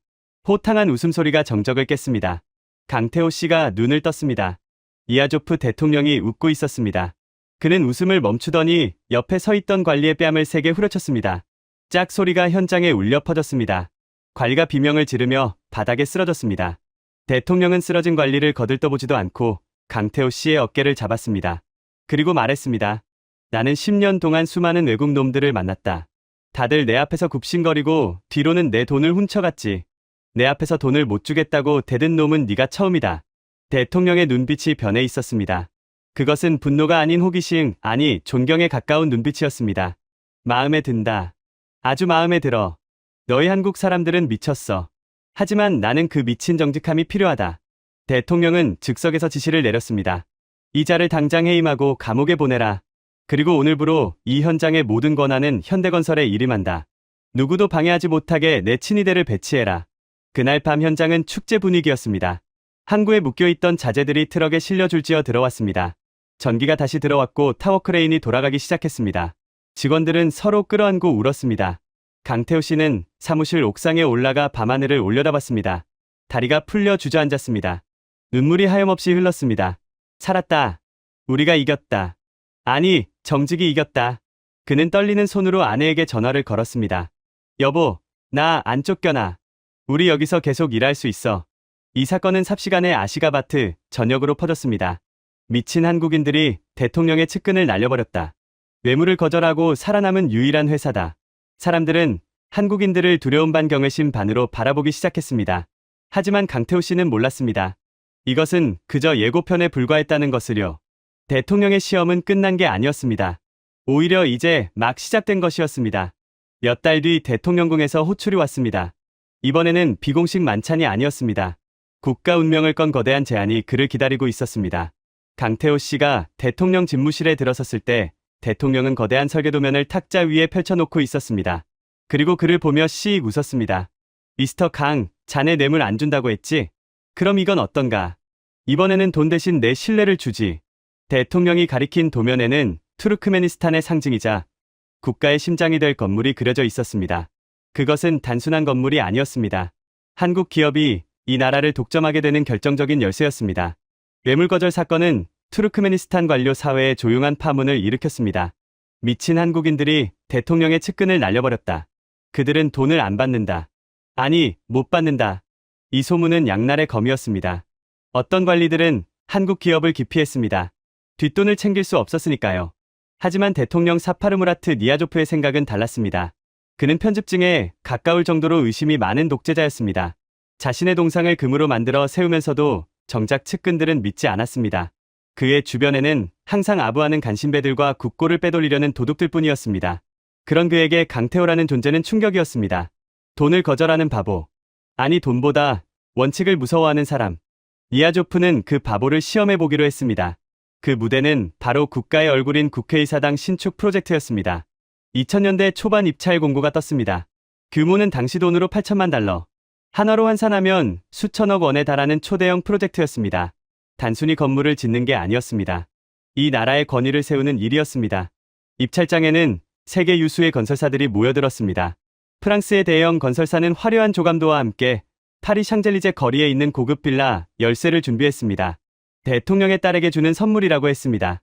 호탕한 웃음소리가 정적을 깼습니다. 강태호 씨가 눈을 떴습니다. 이아조프 대통령이 웃고 있었습니다. 그는 웃음을 멈추더니 옆에 서 있던 관리의 뺨을 세게 후려쳤습니다. 짝 소리가 현장에 울려 퍼졌습니다. 관리가 비명을 지르며 바닥에 쓰러졌습니다. 대통령은 쓰러진 관리를 거들떠보지도 않고 강태호 씨의 어깨를 잡았습니다. 그리고 말했습니다. 나는 10년 동안 수많은 외국 놈들을 만났다. 다들 내 앞에서 굽신거리고 뒤로는 내 돈을 훔쳐갔지. 내 앞에서 돈을 못 주겠다고 대든 놈은 네가 처음이다. 대통령의 눈빛이 변해 있었습니다. 그것은 분노가 아닌 호기심, 아니 존경에 가까운 눈빛이었습니다. 마음에 든다. 아주 마음에 들어. 너희 한국 사람들은 미쳤어. 하지만 나는 그 미친 정직함이 필요하다. 대통령은 즉석에서 지시를 내렸습니다. 이자를 당장 해임하고 감옥에 보내라. 그리고 오늘부로 이 현장의 모든 권한은 현대건설에 일임한다. 누구도 방해하지 못하게 내 친위대를 배치해라. 그날 밤 현장은 축제 분위기였습니다. 항구에 묶여있던 자재들이 트럭에 실려 줄지어 들어왔습니다. 전기가 다시 들어왔고 타워 크레인이 돌아가기 시작했습니다. 직원들은 서로 끌어안고 울었습니다. 강태호 씨는 사무실 옥상에 올라가 밤하늘을 올려다봤습니다. 다리가 풀려 주저앉았습니다. 눈물이 하염없이 흘렀습니다. 살았다. 우리가 이겼다. 아니, 정직이 이겼다. 그는 떨리는 손으로 아내에게 전화를 걸었습니다. 여보, 나 안 쫓겨나. 우리 여기서 계속 일할 수 있어. 이 사건은 삽시간에 아시가바트 전역으로 퍼졌습니다. 미친 한국인들이 대통령의 측근을 날려버렸다. 뇌물을 거절하고 살아남은 유일한 회사다. 사람들은 한국인들을 두려운 반 경외심 반으로 바라보기 시작했습니다. 하지만 강태호 씨는 몰랐습니다. 이것은 그저 예고편에 불과했다는 것을요. 대통령의 시험은 끝난 게 아니었습니다. 오히려 이제 막 시작된 것이었습니다. 몇 달 뒤 대통령궁에서 호출이 왔습니다. 이번에는 비공식 만찬이 아니었습니다. 국가 운명을 건 거대한 제안이 그를 기다리고 있었습니다. 강태호 씨가 대통령 집무실에 들어섰을 때 대통령은 거대한 설계도면을 탁자 위에 펼쳐놓고 있었습니다. 그리고 그를 보며 씩 웃었습니다. 미스터 강, 자네 뇌물 안 준다고 했지? 그럼 이건 어떤가? 이번에는 돈 대신 내 신뢰를 주지. 대통령이 가리킨 도면에는 투르크메니스탄의 상징이자 국가의 심장이 될 건물이 그려져 있었습니다. 그것은 단순한 건물이 아니었습니다. 한국 기업이 이 나라를 독점하게 되는 결정적인 열쇠였습니다. 뇌물 거절 사건은 투르크메니스탄 관료 사회에 조용한 파문을 일으켰습니다. 미친 한국인들이 대통령의 측근을 날려버렸다. 그들은 돈을 안 받는다. 아니, 못 받는다. 이 소문은 양날의 검이었습니다. 어떤 관리들은 한국 기업을 기피했습니다. 뒷돈을 챙길 수 없었으니까요. 하지만 대통령 사파르무라트 니아조프의 생각은 달랐습니다. 그는 편집증에 가까울 정도로 의심이 많은 독재자였습니다. 자신의 동상을 금으로 만들어 세우면서도 정작 측근들은 믿지 않았습니다. 그의 주변에는 항상 아부하는 간신배들과 국고를 빼돌리려는 도둑들 뿐이었습니다. 그런 그에게 강태호라는 존재는 충격이었습니다. 돈을 거절하는 바보. 아니, 돈보다 원칙을 무서워하는 사람. 니아조프는 그 바보를 시험해보기로 했습니다. 그 무대는 바로 국가의 얼굴인 국회의사당 신축 프로젝트였습니다. 2000년대 초반 입찰 공고가 떴습니다. 규모는 당시 돈으로 8천만 달러. 한화로 환산하면 수천억 원에 달하는 초대형 프로젝트였습니다. 단순히 건물을 짓는 게 아니었습니다. 이 나라의 권위를 세우는 일이었습니다. 입찰장에는 세계 유수의 건설사들이 모여들었습니다. 프랑스의 대형 건설사는 화려한 조감도와 함께 파리 샹젤리제 거리에 있는 고급 빌라 열쇠를 준비했습니다. 대통령의 딸에게 주는 선물이라고 했습니다.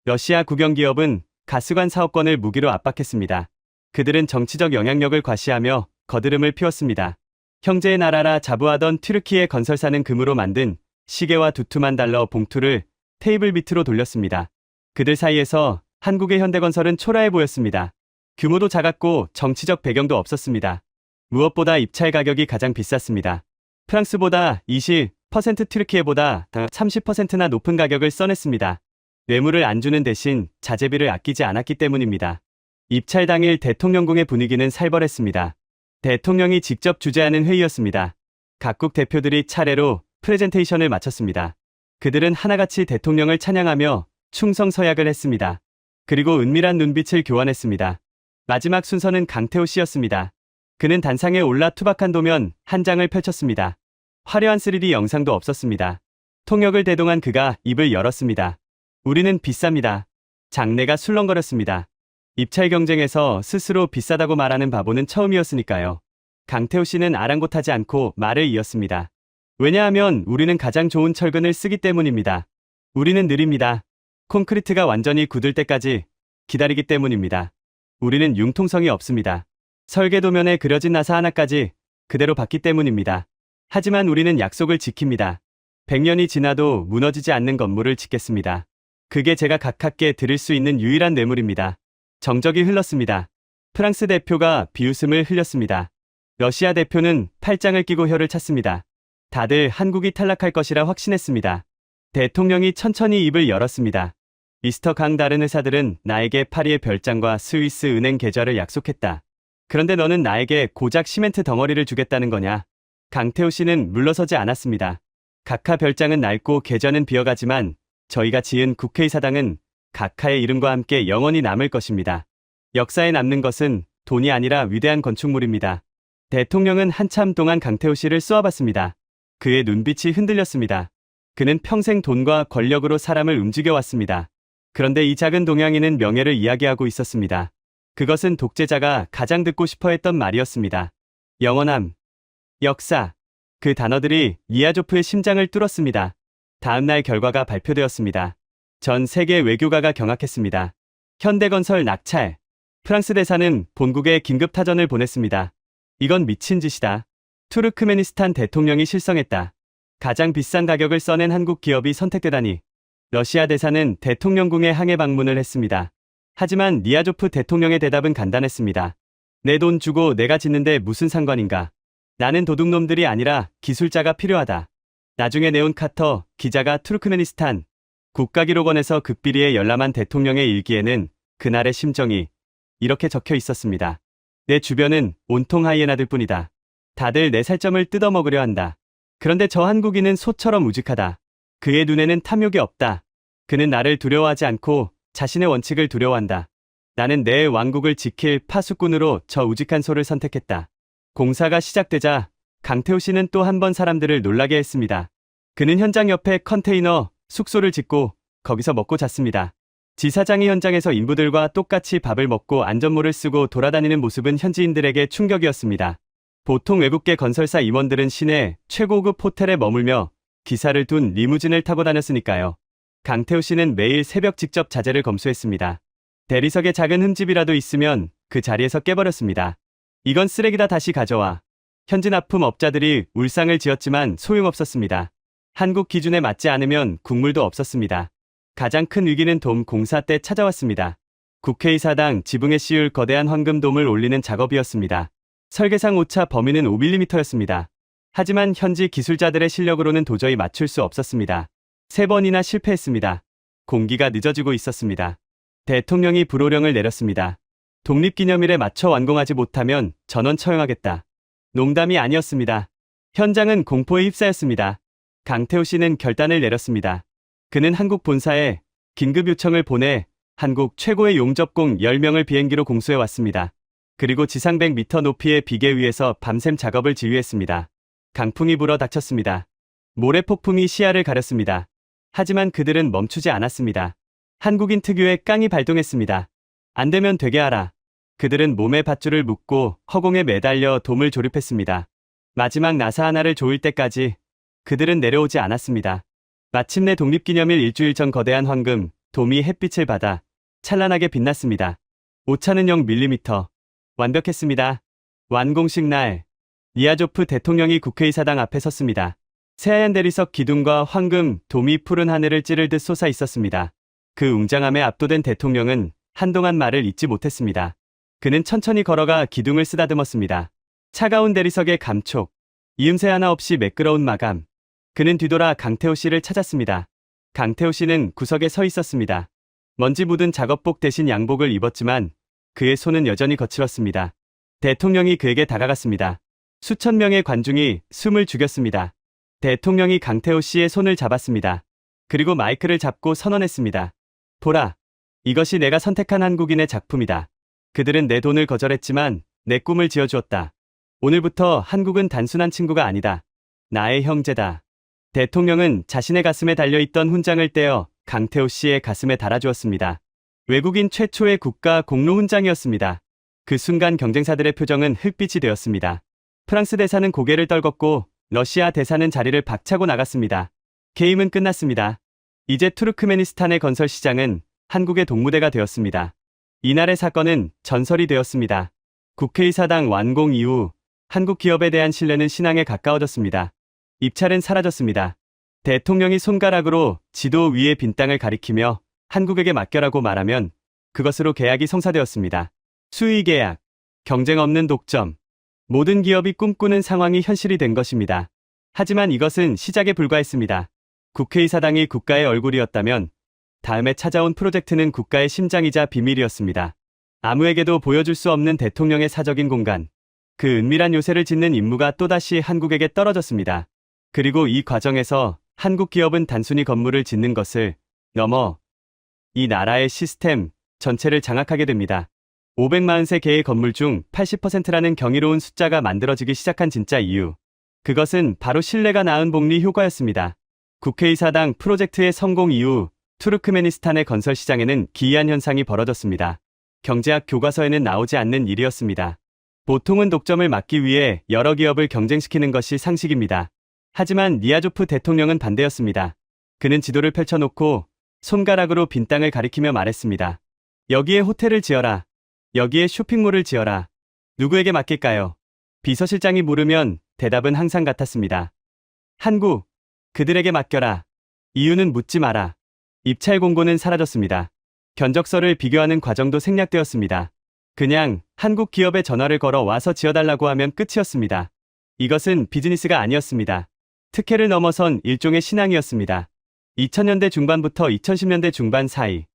러시아 국영기업은 가스관 사업권을 무기로 압박했습니다. 그들은 정치적 영향력을 과시하며 거드름을 피웠습니다. 형제의 나라라 자부하던 튀르키예 건설사는 금으로 만든 시계와 두툼한 달러 봉투를 테이블 밑으로 돌렸습니다. 그들 사이에서 한국의 현대건설은 초라해 보였습니다. 규모도 작았고 정치적 배경도 없었습니다. 무엇보다 입찰 가격이 가장 비쌌습니다. 프랑스보다 20%, 튀르키예보다 30%나 높은 가격을 써냈습니다. 뇌물을 안 주는 대신 자재비를 아끼지 않았기 때문입니다. 입찰 당일 대통령궁의 분위기는 살벌했습니다. 대통령이 직접 주재하는 회의였습니다. 각국 대표들이 차례로 프레젠테이션을 마쳤습니다. 그들은 하나같이 대통령을 찬양하며 충성서약을 했습니다. 그리고 은밀한 눈빛을 교환했습니다. 마지막 순서는 강태호 씨였습니다. 그는 단상에 올라 투박한 도면 한 장을 펼쳤습니다. 화려한 3D 영상도 없었습니다. 통역을 대동한 그가 입을 열었습니다. 우리는 비쌉니다. 장내가 술렁거렸습니다. 입찰 경쟁에서 스스로 비싸다고 말하는 바보는 처음이었으니까요. 강태호 씨는 아랑곳하지 않고 말을 이었습니다. 왜냐하면 우리는 가장 좋은 철근을 쓰기 때문입니다. 우리는 느립니다. 콘크리트가 완전히 굳을 때까지 기다리기 때문입니다. 우리는 융통성이 없습니다. 설계도면에 그려진 나사 하나까지 그대로 받기 때문입니다. 하지만 우리는 약속을 지킵니다. 100년이 지나도 무너지지 않는 건물을 짓겠습니다. 그게 제가 가깝게 드릴 수 있는 유일한 뇌물입니다. 정적이 흘렀습니다. 프랑스 대표가 비웃음을 흘렸습니다. 러시아 대표는 팔짱을 끼고 혀를 찼습니다. 다들 한국이 탈락할 것이라 확신했습니다. 대통령이 천천히 입을 열었습니다. 미스터 강, 다른 회사들은 나에게 파리의 별장과 스위스 은행 계좌를 약속했다. 그런데 너는 나에게 고작 시멘트 덩어리를 주겠다는 거냐? 강태호 씨는 물러서지 않았습니다. 각하 별장은 낡고 계좌는 비어가지만 저희가 지은 국회의사당은 각하의 이름과 함께 영원히 남을 것입니다. 역사에 남는 것은 돈이 아니라 위대한 건축물입니다. 대통령은 한참 동안 강태호 씨를 쏘아봤습니다. 그의 눈빛이 흔들렸습니다. 그는 평생 돈과 권력으로 사람을 움직여왔습니다. 그런데 이 작은 동양인은 명예를 이야기하고 있었습니다. 그것은 독재자가 가장 듣고 싶어 했던 말이었습니다. 영원함, 역사. 그 단어들이 니아조프의 심장을 뚫었습니다. 다음날 결과가 발표되었습니다. 전 세계 외교가가 경악했습니다. 현대건설 낙찰. 프랑스 대사는 본국에 긴급 타전을 보냈습니다. 이건 미친 짓이다. 투르크메니스탄 대통령이 실성했다. 가장 비싼 가격을 써낸 한국 기업이 선택되다니. 러시아 대사는 대통령궁에 항해 방문을 했습니다. 하지만 니아조프 대통령의 대답은 간단했습니다. 내 돈 주고 내가 짓는데 무슨 상관인가. 나는 도둑놈들이 아니라 기술자가 필요하다. 나중에 네온 카터 기자가 투르크메니스탄 국가기록원에서 극비리에 열람한 대통령의 일기에는 그날의 심정이 이렇게 적혀 있었습니다. 내 주변은 온통 하이에나들 뿐이다. 다들 내 살점을 뜯어먹으려 한다. 그런데 저 한국인은 소처럼 우직하다. 그의 눈에는 탐욕이 없다. 그는 나를 두려워하지 않고 자신의 원칙을 두려워한다. 나는 내 왕국을 지킬 파수꾼으로 저 우직한 소를 선택했다. 공사가 시작되자 강태호 씨는 또 한 번 사람들을 놀라게 했습니다. 그는 현장 옆에 컨테이너 숙소를 짓고 거기서 먹고 잤습니다. 지사장이 현장에서 인부들과 똑같이 밥을 먹고 안전모를 쓰고 돌아다니는 모습은 현지인들에게 충격이었습니다. 보통 외국계 건설사 임원들은 시내 최고급 호텔에 머물며 기사를 둔 리무진을 타고 다녔으니까요. 강태호 씨는 매일 새벽 직접 자재를 검수했습니다. 대리석에 작은 흠집이라도 있으면 그 자리에서 깨버렸습니다. 이건 쓰레기다, 다시 가져와. 현지 납품 업자들이 울상을 지었지만 소용없었습니다. 한국 기준에 맞지 않으면 국물도 없었습니다. 가장 큰 위기는 돔 공사 때 찾아왔습니다. 국회의사당 지붕에 씌울 거대한 황금돔을 올리는 작업이었습니다. 설계상 오차 범위는 5mm였습니다. 하지만 현지 기술자들의 실력으로는 도저히 맞출 수 없었습니다. 3번이나 실패했습니다. 공기가 늦어지고 있었습니다. 대통령이 불호령을 내렸습니다. 독립기념일에 맞춰 완공하지 못하면 전원 처형하겠다. 농담이 아니었습니다. 현장은 공포에 휩싸였습니다. 강태호 씨는 결단을 내렸습니다. 그는 한국 본사에 긴급 요청을 보내 한국 최고의 용접공 10명을 비행기로 공수해왔습니다. 그리고 지상 100m 높이의 비계 위에서 밤샘 작업을 지휘했습니다. 강풍이 불어 닥쳤습니다. 모래폭풍이 시야를 가렸습니다. 하지만 그들은 멈추지 않았습니다. 한국인 특유의 깡이 발동했습니다. 안 되면 되게 하라. 그들은 몸에 밧줄을 묶고 허공에 매달려 돔을 조립했습니다. 마지막 나사 하나를 조일 때까지 그들은 내려오지 않았습니다. 마침내 독립기념일 일주일 전 거대한 황금 돔이 햇빛을 받아 찬란하게 빛났습니다. 오차는 0mm. 완벽했습니다. 완공식 날, 니아조프 대통령이 국회의사당 앞에 섰습니다. 새하얀 대리석 기둥과 황금 돔이 푸른 하늘을 찌를 듯 솟아 있었습니다. 그 웅장함에 압도된 대통령은 한동안 말을 잇지 못했습니다. 그는 천천히 걸어가 기둥을 쓰다듬었습니다. 차가운 대리석의 감촉, 이음새 하나 없이 매끄러운 마감. 그는 뒤돌아 강태호 씨를 찾았습니다. 강태호 씨는 구석에 서 있었습니다. 먼지 묻은 작업복 대신 양복을 입었지만 그의 손은 여전히 거칠었습니다. 대통령이 그에게 다가갔습니다. 수천 명의 관중이 숨을 죽였습니다. 대통령이 강태호 씨의 손을 잡았습니다. 그리고 마이크를 잡고 선언했습니다. 보라, 이것이 내가 선택한 한국인의 작품이다. 그들은 내 돈을 거절했지만 내 꿈을 지어주었다. 오늘부터 한국은 단순한 친구가 아니다. 나의 형제다. 대통령은 자신의 가슴에 달려있던 훈장을 떼어 강태호 씨의 가슴에 달아주었습니다. 외국인 최초의 국가 공로 훈장이었습니다. 그 순간 경쟁사들의 표정은 흑빛이 되었습니다. 프랑스 대사는 고개를 떨궜고 러시아 대사는 자리를 박차고 나갔습니다. 게임은 끝났습니다. 이제 투르크메니스탄의 건설 시장은 한국의 동무대가 되었습니다. 이날의 사건은 전설이 되었습니다. 국회의사당 완공 이후 한국 기업에 대한 신뢰는 신앙에 가까워졌습니다. 입찰은 사라졌습니다. 대통령이 손가락으로 지도 위의 빈 땅을 가리키며 한국에게 맡겨라고 말하면 그것으로 계약이 성사되었습니다. 수의 계약, 경쟁 없는 독점. 모든 기업이 꿈꾸는 상황이 현실이 된 것입니다. 하지만 이것은 시작에 불과했습니다. 국회의사당이 국가의 얼굴이었다면 다음에 찾아온 프로젝트는 국가의 심장이자 비밀이었습니다. 아무에게도 보여줄 수 없는 대통령의 사적인 공간. 그 은밀한 요새를 짓는 임무가 또다시 한국에게 떨어졌습니다. 그리고 이 과정에서 한국 기업은 단순히 건물을 짓는 것을 넘어 이 나라의 시스템 전체를 장악하게 됩니다. 543개의 건물 중 80%라는 경이로운 숫자가 만들어지기 시작한 진짜 이유. 그것은 바로 신뢰가 낳은 복리 효과였습니다. 국회의사당 프로젝트의 성공 이후 투르크메니스탄의 건설 시장에는 기이한 현상이 벌어졌습니다. 경제학 교과서에는 나오지 않는 일이었습니다. 보통은 독점을 막기 위해 여러 기업을 경쟁시키는 것이 상식입니다. 하지만 니아조프 대통령은 반대였습니다. 그는 지도를 펼쳐놓고 손가락으로 빈 땅을 가리키며 말했습니다. 여기에 호텔을 지어라. 여기에 쇼핑몰을 지어라. 누구에게 맡길까요? 비서실장이 물으면 대답은 항상 같았습니다. 한국, 그들에게 맡겨라. 이유는 묻지 마라. 입찰 공고는 사라졌습니다. 견적서를 비교하는 과정도 생략되었습니다. 그냥 한국 기업에 전화를 걸어 와서 지어달라고 하면 끝이었습니다. 이것은 비즈니스가 아니었습니다. 특혜를 넘어선 일종의 신앙이었습니다. 2000년대 중반부터 2010년대 중반 사이,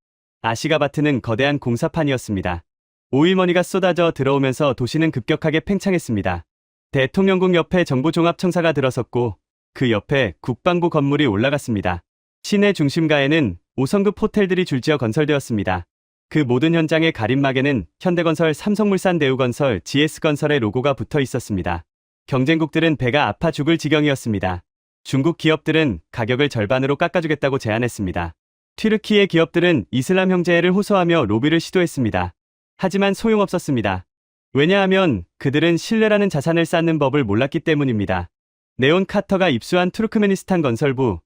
아시가바트는 거대한 공사판이었습니다. 오일머니가 쏟아져 들어오면서 도시는 급격하게 팽창했습니다. 대통령궁 옆에 정부종합청사가 들어섰고 그 옆에 국방부 건물이 올라갔습니다. 시내 중심가에는 5성급 호텔들이 줄지어 건설되었습니다. 그 모든 현장의 가림막에는 현대건설, 삼성물산, 대우건설, GS건설의 로고가 붙어 있었습니다. 경쟁국들은 배가 아파 죽을 지경이었습니다. 중국 기업들은 가격을 절반으로 깎아주겠다고 제안했습니다. 튀르키예 기업들은 이슬람 형제를 호소하며 로비를 시도했습니다. 하지만 소용없었습니다. 왜냐하면 그들은 신뢰라는 자산을 쌓는 법을 몰랐기 때문입니다. 네온 카터가 입수한 투르크메니스탄 건설부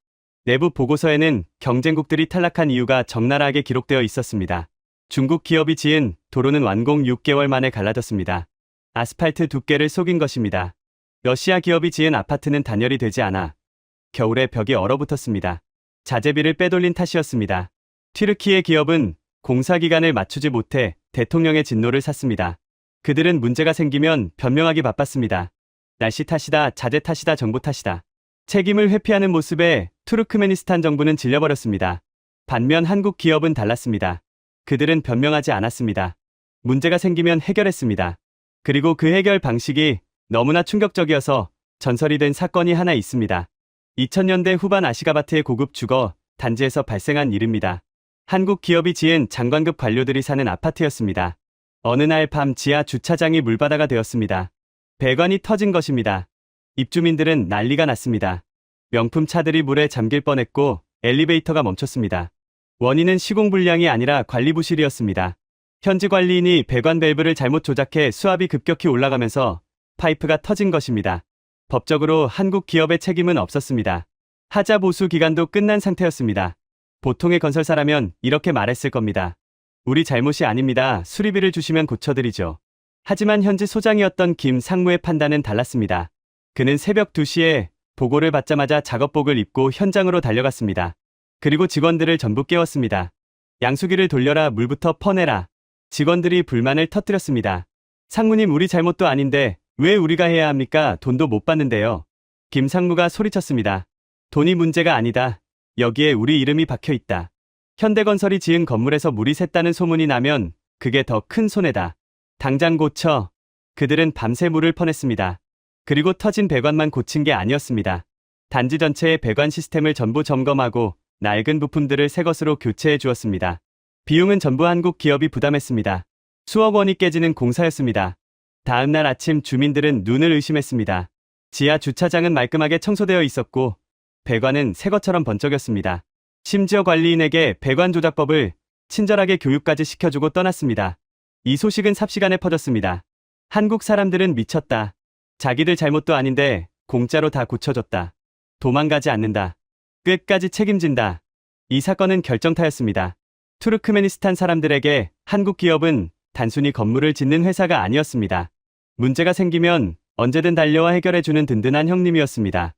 내부 보고서에는 경쟁국들이 탈락한 이유가 적나라하게 기록되어 있었습니다. 중국 기업이 지은 도로는 완공 6개월 만에 갈라졌습니다. 아스팔트 두께를 속인 것입니다. 러시아 기업이 지은 아파트는 단열이 되지 않아 겨울에 벽이 얼어붙었습니다. 자재비를 빼돌린 탓이었습니다. 튀르키예 기업은 공사 기간을 맞추지 못해 대통령의 진노를 샀습니다. 그들은 문제가 생기면 변명하기 바빴습니다. 날씨 탓이다, 자재 탓이다, 정부 탓이다. 책임을 회피하는 모습에 투르크메니스탄 정부는 질려버렸습니다. 반면 한국 기업은 달랐습니다. 그들은 변명하지 않았습니다. 문제가 생기면 해결했습니다. 그리고 그 해결 방식이 너무나 충격적이어서 전설이 된 사건이 하나 있습니다. 2000년대 후반 아시가바트의 고급 주거 단지에서 발생한 일입니다. 한국 기업이 지은 장관급 관료들이 사는 아파트였습니다. 어느 날 밤 지하 주차장이 물바다가 되었습니다. 배관이 터진 것입니다. 입주민들은 난리가 났습니다. 명품 차들이 물에 잠길 뻔했고 엘리베이터가 멈췄습니다. 원인은 시공불량이 아니라 관리부실이었습니다. 현지 관리인이 배관 밸브를 잘못 조작해 수압이 급격히 올라가면서 파이프가 터진 것입니다. 법적으로 한국 기업의 책임은 없었습니다. 하자 보수 기간도 끝난 상태였습니다. 보통의 건설사라면 이렇게 말했을 겁니다. 우리 잘못이 아닙니다. 수리비를 주시면 고쳐드리죠. 하지만 현지 소장이었던 김 상무의 판단은 달랐습니다. 그는 새벽 2시에 보고를 받자마자 작업복을 입고 현장으로 달려갔습니다. 그리고 직원들을 전부 깨웠습니다. 양수기를 돌려라, 물부터 퍼내라. 직원들이 불만을 터뜨렸습니다. 상무님, 우리 잘못도 아닌데 왜 우리가 해야 합니까? 돈도 못 받는데요. 김 상무가 소리쳤습니다. 돈이 문제가 아니다. 여기에 우리 이름이 박혀 있다. 현대건설이 지은 건물에서 물이 샜다는 소문이 나면 그게 더 큰 손해다. 당장 고쳐. 그들은 밤새 물을 퍼냈습니다. 그리고 터진 배관만 고친 게 아니었습니다. 단지 전체의 배관 시스템을 전부 점검하고 낡은 부품들을 새 것으로 교체해 주었습니다. 비용은 전부 한국 기업이 부담했습니다. 수억 원이 깨지는 공사였습니다. 다음 날 아침 주민들은 눈을 의심했습니다. 지하 주차장은 말끔하게 청소되어 있었고 배관은 새 것처럼 번쩍였습니다. 심지어 관리인에게 배관 조작법을 친절하게 교육까지 시켜주고 떠났습니다. 이 소식은 삽시간에 퍼졌습니다. 한국 사람들은 미쳤다. 자기들 잘못도 아닌데 공짜로 다 고쳐줬다. 도망가지 않는다. 끝까지 책임진다. 이 사건은 결정타였습니다. 투르크메니스탄 사람들에게 한국 기업은 단순히 건물을 짓는 회사가 아니었습니다. 문제가 생기면 언제든 달려와 해결해주는 든든한 형님이었습니다.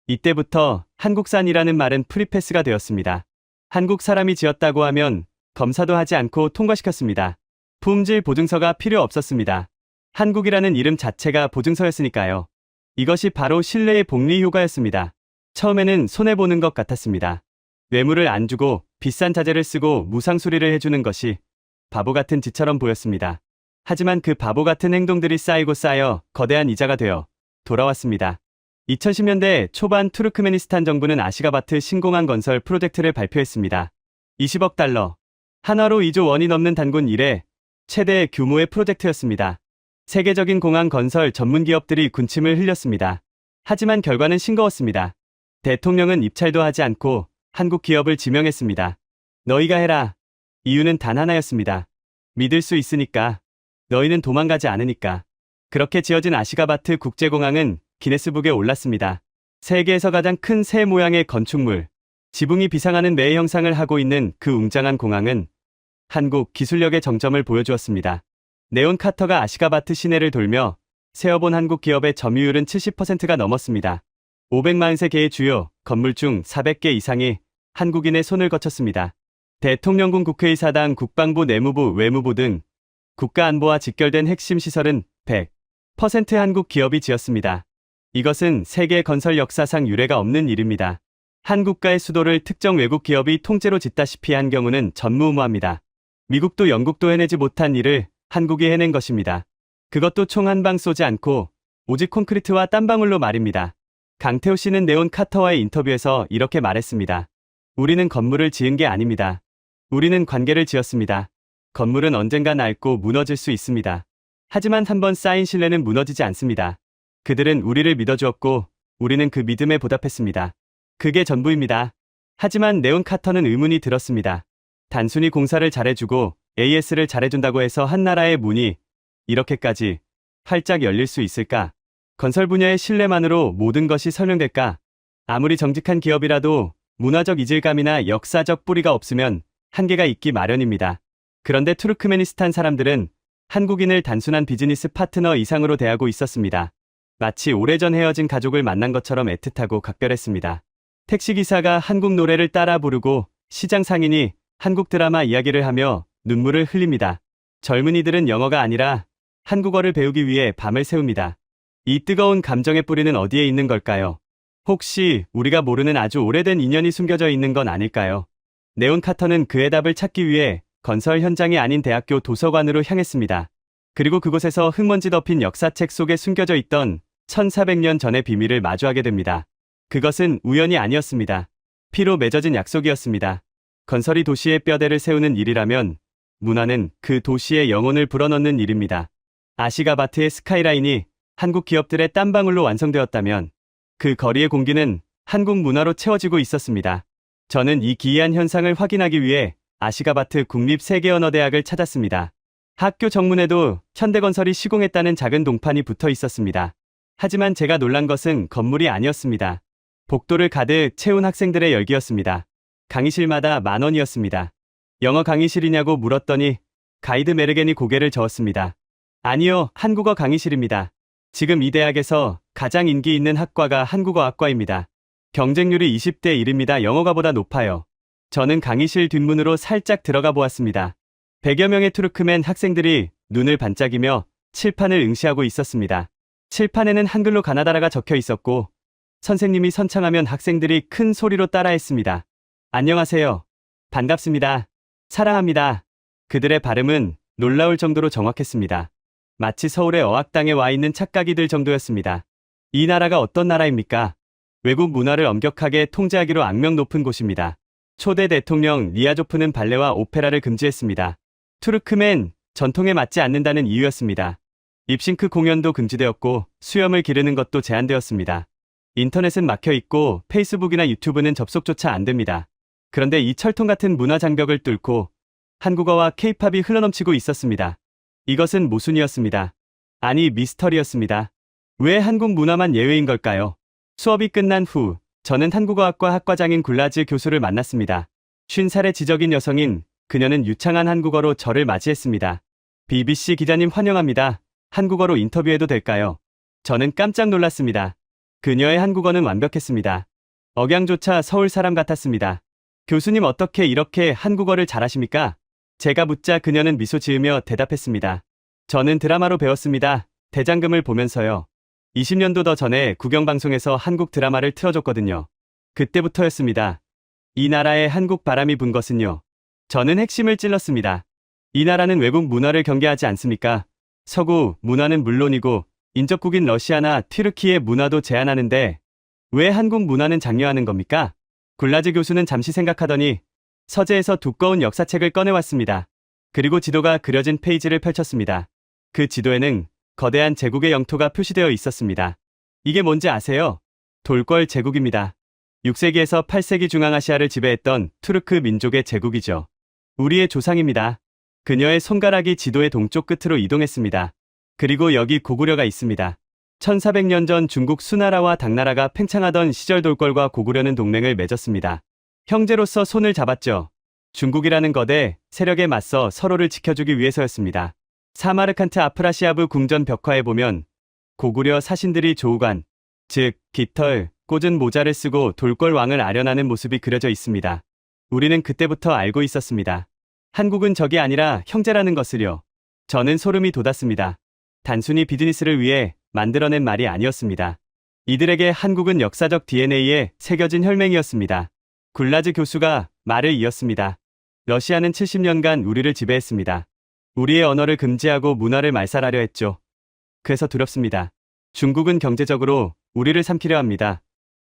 이때부터 한국산이라는 말은 프리패스가 되었습니다. 한국 사람이 지었다고 하면 검사도 하지 않고 통과시켰습니다. 품질 보증서가 필요 없었습니다. 한국이라는 이름 자체가 보증서였으니까요. 이것이 바로 신뢰의 복리 효과였습니다. 처음에는 손해보는 것 같았습니다. 뇌물을 안 주고 비싼 자재를 쓰고 무상 수리를 해주는 것이 바보 같은 짓처럼 보였습니다. 하지만 그 바보 같은 행동들이 쌓이고 쌓여 거대한 이자가 되어 돌아왔습니다. 2010년대 초반 투르크메니스탄 정부는 아시가바트 신공항 건설 프로젝트를 발표했습니다. 20억 달러, 한화로 2조 원이 넘는 단군 이래 최대 규모의 프로젝트였습니다. 세계적인 공항 건설 전문 기업들이 군침을 흘렸습니다. 하지만 결과는 싱거웠습니다. 대통령은 입찰도 하지 않고 한국 기업을 지명했습니다. 너희가 해라. 이유는 단 하나였습니다. 믿을 수 있으니까. 너희는 도망가지 않으니까. 그렇게 지어진 아시가바트 국제공항은 기네스북에 올랐습니다. 세계에서 가장 큰 새 모양의 건축물, 지붕이 비상하는 매 형상을 하고 있는 그 웅장한 공항은 한국 기술력의 정점을 보여주었습니다. 네온 카터가 아시가바트 시내를 돌며 세어본 한국 기업의 점유율은 70%가 넘었습니다. 543개의 주요 건물 중 400개 이상이 한국인의 손을 거쳤습니다. 대통령궁 국회의사당 국방부 내무부 외무부 등 국가안보와 직결된 핵심 시설은 100% 한국 기업이 지었습니다. 이것은 세계 건설 역사상 유례가 없는 일입니다. 한 국가의 수도를 특정 외국 기업이 통째로 짓다시피 한 경우는 전무후무합니다. 미국도 영국도 해내지 못한 일을 한국이 해낸 것입니다. 그것도 총 한 방 쏘지 않고 오직 콘크리트와 땀방울로 말입니다. 강태호 씨는 네온 카터와의 인터뷰에서 이렇게 말했습니다. 우리는 건물을 지은 게 아닙니다. 우리는 관계를 지었습니다. 건물은 언젠가 낡고 무너질 수 있습니다. 하지만 한번 쌓인 신뢰는 무너지지 않습니다. 그들은 우리를 믿어주었고 우리는 그 믿음에 보답했습니다. 그게 전부입니다. 하지만 네온 카터는 의문이 들었습니다. 단순히 공사를 잘해주고 AS를 잘해준다고 해서 한 나라의 문이 이렇게까지 활짝 열릴 수 있을까? 건설 분야의 신뢰만으로 모든 것이 설명될까? 아무리 정직한 기업이라도 문화적 이질감이나 역사적 뿌리가 없으면 한계가 있기 마련입니다. 그런데 투르크메니스탄 사람들은 한국인을 단순한 비즈니스 파트너 이상으로 대하고 있었습니다. 마치 오래전 헤어진 가족을 만난 것처럼 애틋하고 각별했습니다. 택시기사가 한국 노래를 따라 부르고 시장 상인이 한국 드라마 이야기를 하며 눈물을 흘립니다. 젊은이들은 영어가 아니라 한국어를 배우기 위해 밤을 새웁니다. 이 뜨거운 감정의 뿌리는 어디에 있는 걸까요? 혹시 우리가 모르는 아주 오래된 인연이 숨겨져 있는 건 아닐까요? 네온 카터는 그의 답을 찾기 위해 건설 현장이 아닌 대학교 도서관으로 향했습니다. 그리고 그곳에서 흙먼지 덮인 역사책 속에 숨겨져 있던 1400년 전의 비밀을 마주하게 됩니다. 그것은 우연이 아니었습니다. 피로 맺어진 약속이었습니다. 건설이 도시의 뼈대를 세우는 일이라면 문화는 그 도시의 영혼을 불어넣는 일입니다. 아시가바트의 스카이라인이 한국 기업들의 땀방울로 완성되었다면 그 거리의 공기는 한국 문화로 채워지고 있었습니다. 저는 이 기이한 현상을 확인하기 위해 아시가바트 국립세계언어대학을 찾았습니다. 학교 정문에도 현대건설이 시공했다는 작은 동판이 붙어 있었습니다. 하지만 제가 놀란 것은 건물이 아니었습니다. 복도를 가득 채운 학생들의 열기였습니다. 강의실마다 10,000원이었습니다. 영어 강의실이냐고 물었더니 가이드 메르겐이 고개를 저었습니다. 아니요, 한국어 강의실입니다. 지금 이 대학에서 가장 인기 있는 학과가 한국어학과입니다. 경쟁률이 20대 1입니다. 영어가보다 높아요. 저는 강의실 뒷문으로 살짝 들어가 보았습니다. 100여 명의 투르크맨 학생들이 눈을 반짝이며 칠판을 응시하고 있었습니다. 칠판에는 한글로 가나다라가 적혀 있었고 선생님이 선창하면 학생들이 큰 소리로 따라했습니다. 안녕하세요. 반갑습니다. 사랑합니다. 그들의 발음은 놀라울 정도로 정확했습니다. 마치 서울의 어학당에 와 있는 착각이 들 정도였습니다. 이 나라가 어떤 나라입니까? 외국 문화를 엄격하게 통제하기로 악명 높은 곳입니다. 초대 대통령 니아조프는 발레와 오페라를 금지했습니다. 투르크맨 전통에 맞지 않는다는 이유였습니다. 립싱크 공연도 금지되었고 수염을 기르는 것도 제한되었습니다. 인터넷은 막혀 있고 페이스북이나 유튜브는 접속조차 안 됩니다. 그런데 이 철통 같은 문화 장벽을 뚫고 한국어와 케이팝이 흘러넘치고 있었습니다. 이것은 모순이었습니다. 아니, 미스터리였습니다. 왜 한국 문화만 예외인 걸까요? 수업이 끝난 후 저는 한국어학과 학과장인 굴라즈 교수를 만났습니다. 50살의 지적인 여성인 그녀는 유창한 한국어로 저를 맞이했습니다. BBC 기자님 환영합니다. 한국어로 인터뷰해도 될까요? 저는 깜짝 놀랐습니다. 그녀의 한국어는 완벽했습니다. 억양조차 서울 사람 같았습니다. 교수님 어떻게 이렇게 한국어를 잘하십니까? 제가 묻자 그녀는 미소 지으며 대답했습니다. 저는 드라마로 배웠습니다. 대장금을 보면서요. 20년도 더 전에 국영방송에서 한국 드라마를 틀어줬거든요. 그때부터였습니다. 이 나라에 한국 바람이 분 것은요. 저는 핵심을 찔렀습니다. 이 나라는 외국 문화를 경계하지 않습니까? 서구 문화는 물론이고 인접국인 러시아나 튀르키예 문화도 제한하는데 왜 한국 문화는 장려하는 겁니까? 굴라즈 교수는 잠시 생각하더니 서재에서 두꺼운 역사책을 꺼내왔습니다. 그리고 지도가 그려진 페이지를 펼쳤습니다. 그 지도에는 거대한 제국의 영토가 표시되어 있었습니다. 이게 뭔지 아세요? 돌궐 제국입니다. 6세기에서 8세기 중앙아시아를 지배했던 투르크 민족의 제국이죠. 우리의 조상입니다. 그녀의 손가락이 지도의 동쪽 끝으로 이동했습니다. 그리고 여기 고구려가 있습니다. 1400년 전 중국 수나라와 당나라가 팽창하던 시절 돌궐과 고구려는 동맹을 맺었습니다. 형제로서 손을 잡았죠. 중국이라는 거대 세력에 맞서 서로를 지켜주기 위해서였습니다. 사마르칸트 아프라시아브 궁전 벽화에 보면 고구려 사신들이 조우관, 즉 깃털, 꽂은 모자를 쓰고 돌궐 왕을 아련하는 모습이 그려져 있습니다. 우리는 그때부터 알고 있었습니다. 한국은 적이 아니라 형제라는 것을요. 저는 소름이 돋았습니다. 단순히 비즈니스를 위해 만들어낸 말이 아니었습니다. 이들에게 한국은 역사적 DNA에 새겨진 혈맹이었습니다. 굴라즈 교수가 말을 이었습니다. 러시아는 70년간 우리를 지배했습니다. 우리의 언어를 금지하고 문화를 말살하려 했죠. 그래서 두렵습니다. 중국은 경제적으로 우리를 삼키려 합니다.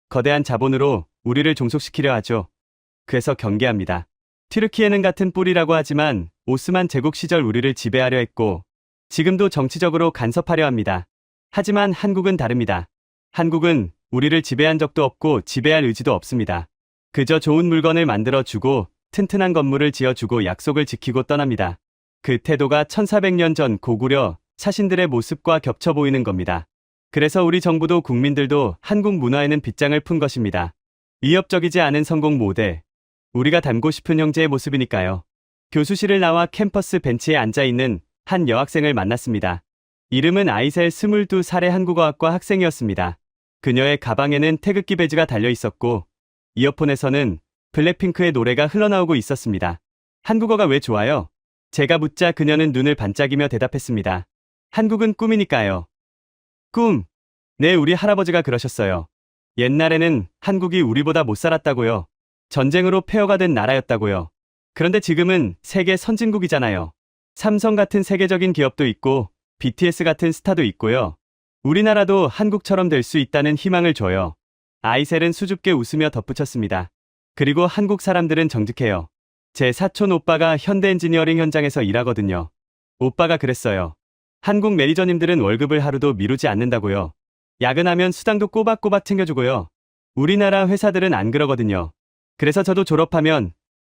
거대한 자본으로 우리를 종속시키려 하죠. 그래서 경계합니다. 튀르키예는 같은 뿌리라고 하지만 오스만 제국 시절 우리를 지배하려 했고 지금도 정치적으로 간섭하려 합니다. 하지만 한국은 다릅니다. 한국은 우리를 지배한 적도 없고 지배할 의지도 없습니다. 그저 좋은 물건을 만들어주고 튼튼한 건물을 지어주고 약속을 지키고 떠납니다. 그 태도가 1400년 전 고구려 사신들의 모습과 겹쳐 보이는 겁니다. 그래서 우리 정부도 국민들도 한국 문화에는 빗장을 푼 것입니다. 위협적이지 않은 성공 모델. 우리가 닮고 싶은 형제의 모습이니까요. 교수실을 나와 캠퍼스 벤치에 앉아있는 한 여학생을 만났습니다. 이름은 아이셀 22살의 한국어학과 학생이었습니다. 그녀의 가방에는 태극기 배지가 달려 있었고 이어폰에서는 블랙핑크의 노래가 흘러나오고 있었습니다. 한국어가 왜 좋아요? 제가 묻자 그녀는 눈을 반짝이며 대답했습니다. 한국은 꿈이니까요. 꿈. 네, 우리 할아버지가 그러셨어요. 옛날에는 한국이 우리보다 못 살았다고요. 전쟁으로 폐허가 된 나라였다고요. 그런데 지금은 세계 선진국이잖아요. 삼성 같은 세계적인 기업도 있고 BTS 같은 스타도 있고요. 우리나라도 한국처럼 될 수 있다는 희망을 줘요. 아이셀은 수줍게 웃으며 덧붙였습니다. 그리고 한국 사람들은 정직해요. 제 사촌 오빠가 현대 엔지니어링 현장에서 일하거든요. 오빠가 그랬어요. 한국 매니저님들은 월급을 하루도 미루지 않는다고요. 야근하면 수당도 꼬박꼬박 챙겨주고요. 우리나라 회사들은 안 그러거든요. 그래서 저도 졸업하면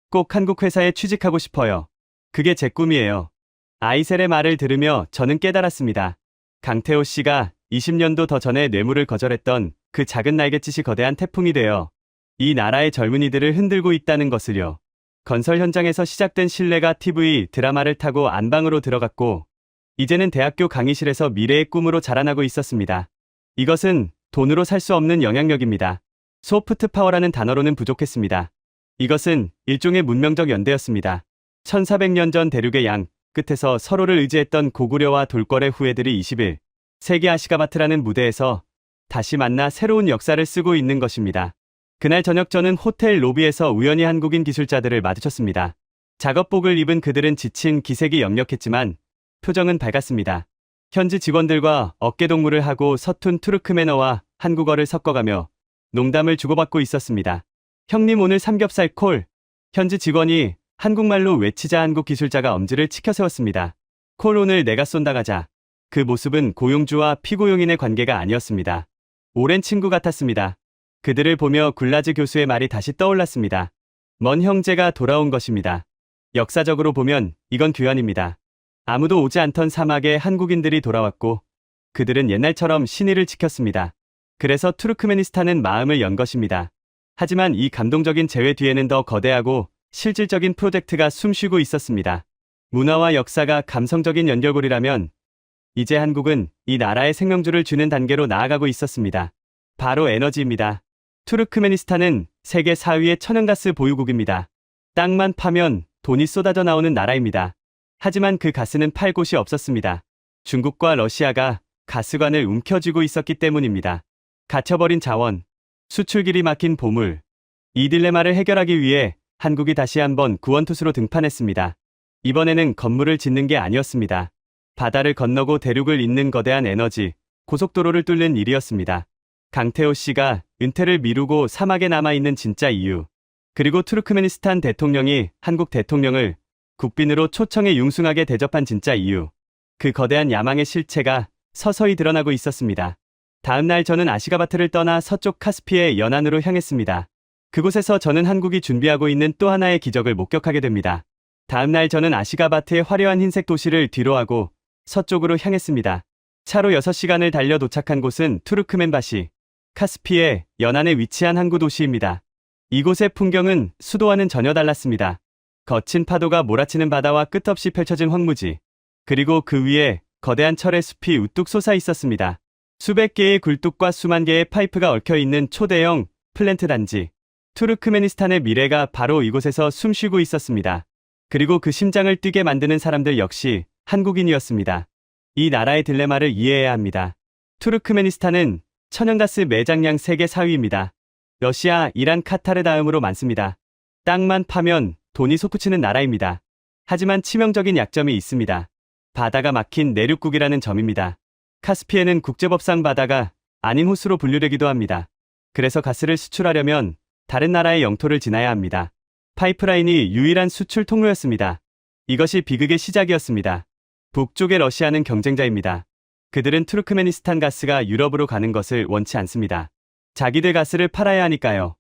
꼭 한국 회사에 취직하고 싶어요. 그게 제 꿈이에요. 아이셀의 말을 들으며 저는 깨달았습니다. 강태호 씨가 20년도 더 전에 뇌물을 거절했던 그 작은 날갯짓이 거대한 태풍이 되어 이 나라의 젊은이들을 흔들고 있다는 것을요. 건설 현장에서 시작된 신뢰가 TV, 드라마를 타고 안방으로 들어갔고 이제는 대학교 강의실에서 미래의 꿈으로 자라나고 있었습니다. 이것은 돈으로 살 수 없는 영향력입니다. 소프트 파워라는 단어로는 부족했습니다. 이것은 일종의 문명적 연대였습니다. 1400년 전 대륙의 양 끝에서 서로를 의지했던 고구려와 돌궐의 후예들이 21세기 아시가바트라는 무대에서 다시 만나 새로운 역사를 쓰고 있는 것입니다. 그날 저녁 저는 호텔 로비에서 우연히 한국인 기술자들을 마주쳤습니다. 작업복을 입은 그들은 지친 기색이 역력했지만 표정은 밝았습니다. 현지 직원들과 어깨동무를 하고 서툰 투르크메너와 한국어를 섞어가며 농담을 주고받고 있었습니다. 형님 오늘 삼겹살 콜. 현지 직원이 한국말로 외치자 한국 기술자가 엄지를 치켜 세웠습니다. 콜 오늘 내가 쏜다 가자. 그 모습은 고용주와 피고용인의 관계가 아니었습니다. 오랜 친구 같았습니다. 그들을 보며 굴라즈 교수의 말이 다시 떠올랐습니다. 먼 형제가 돌아온 것입니다. 역사적으로 보면 이건 규환입니다. 아무도 오지 않던 사막에 한국인들이 돌아왔고 그들은 옛날처럼 신의를 지켰습니다. 그래서 투르크메니스탄은 마음을 연 것입니다. 하지만 이 감동적인 재회 뒤에는 더 거대하고 실질적인 프로젝트가 숨쉬고 있었습니다. 문화와 역사가 감성적인 연결고리라면 이제 한국은 이 나라의 생명줄을 주는 단계로 나아가고 있었습니다. 바로 에너지입니다. 투르크메니스탄은 세계 4위의 천연가스 보유국입니다. 땅만 파면 돈이 쏟아져 나오는 나라입니다. 하지만 그 가스는 팔 곳이 없었습니다. 중국과 러시아가 가스관을 움켜쥐고 있었기 때문입니다. 갇혀버린 자원, 수출길이 막힌 보물. 이 딜레마를 해결하기 위해 한국이 다시 한번 구원투수로 등판했습니다. 이번에는 건물을 짓는 게 아니었습니다. 바다를 건너고 대륙을 잇는 거대한 에너지, 고속도로를 뚫는 일이었습니다. 강태호 씨가 은퇴를 미루고 사막에 남아있는 진짜 이유, 그리고 투르크메니스탄 대통령이 한국 대통령을 국빈으로 초청해 융숭하게 대접한 진짜 이유, 그 거대한 야망의 실체가 서서히 드러나고 있었습니다. 다음 날 저는 아시가바트를 떠나 서쪽 카스피의 연안으로 향했습니다. 그곳에서 저는 한국이 준비하고 있는 또 하나의 기적을 목격하게 됩니다. 다음 날 저는 아시가바트의 화려한 흰색 도시를 뒤로하고 서쪽으로 향했습니다. 차로 6시간을 달려 도착한 곳은 투르크멘바시, 카스피의 연안에 위치한 항구 도시입니다. 이곳의 풍경은 수도와는 전혀 달랐습니다. 거친 파도가 몰아치는 바다와 끝없이 펼쳐진 황무지, 그리고 그 위에 거대한 철의 숲이 우뚝 솟아 있었습니다. 수백 개의 굴뚝과 수만 개의 파이프가 얽혀있는 초대형 플랜트 단지. 투르크메니스탄의 미래가 바로 이곳에서 숨쉬고 있었습니다. 그리고 그 심장을 뛰게 만드는 사람들 역시 한국인이었습니다. 이 나라의 딜레마를 이해해야 합니다. 투르크메니스탄은 천연가스 매장량 세계 4위입니다. 러시아, 이란, 카타르 다음으로 많습니다. 땅만 파면 돈이 솟구치는 나라입니다. 하지만 치명적인 약점이 있습니다. 바다가 막힌 내륙국이라는 점입니다. 카스피해는 국제법상 바다가 아닌 호수로 분류되기도 합니다. 그래서 가스를 수출하려면 다른 나라의 영토를 지나야 합니다. 파이프라인이 유일한 수출 통로였습니다. 이것이 비극의 시작이었습니다. 북쪽의 러시아는 경쟁자입니다. 그들은 투르크메니스탄 가스가 유럽으로 가는 것을 원치 않습니다. 자기들 가스를 팔아야 하니까요.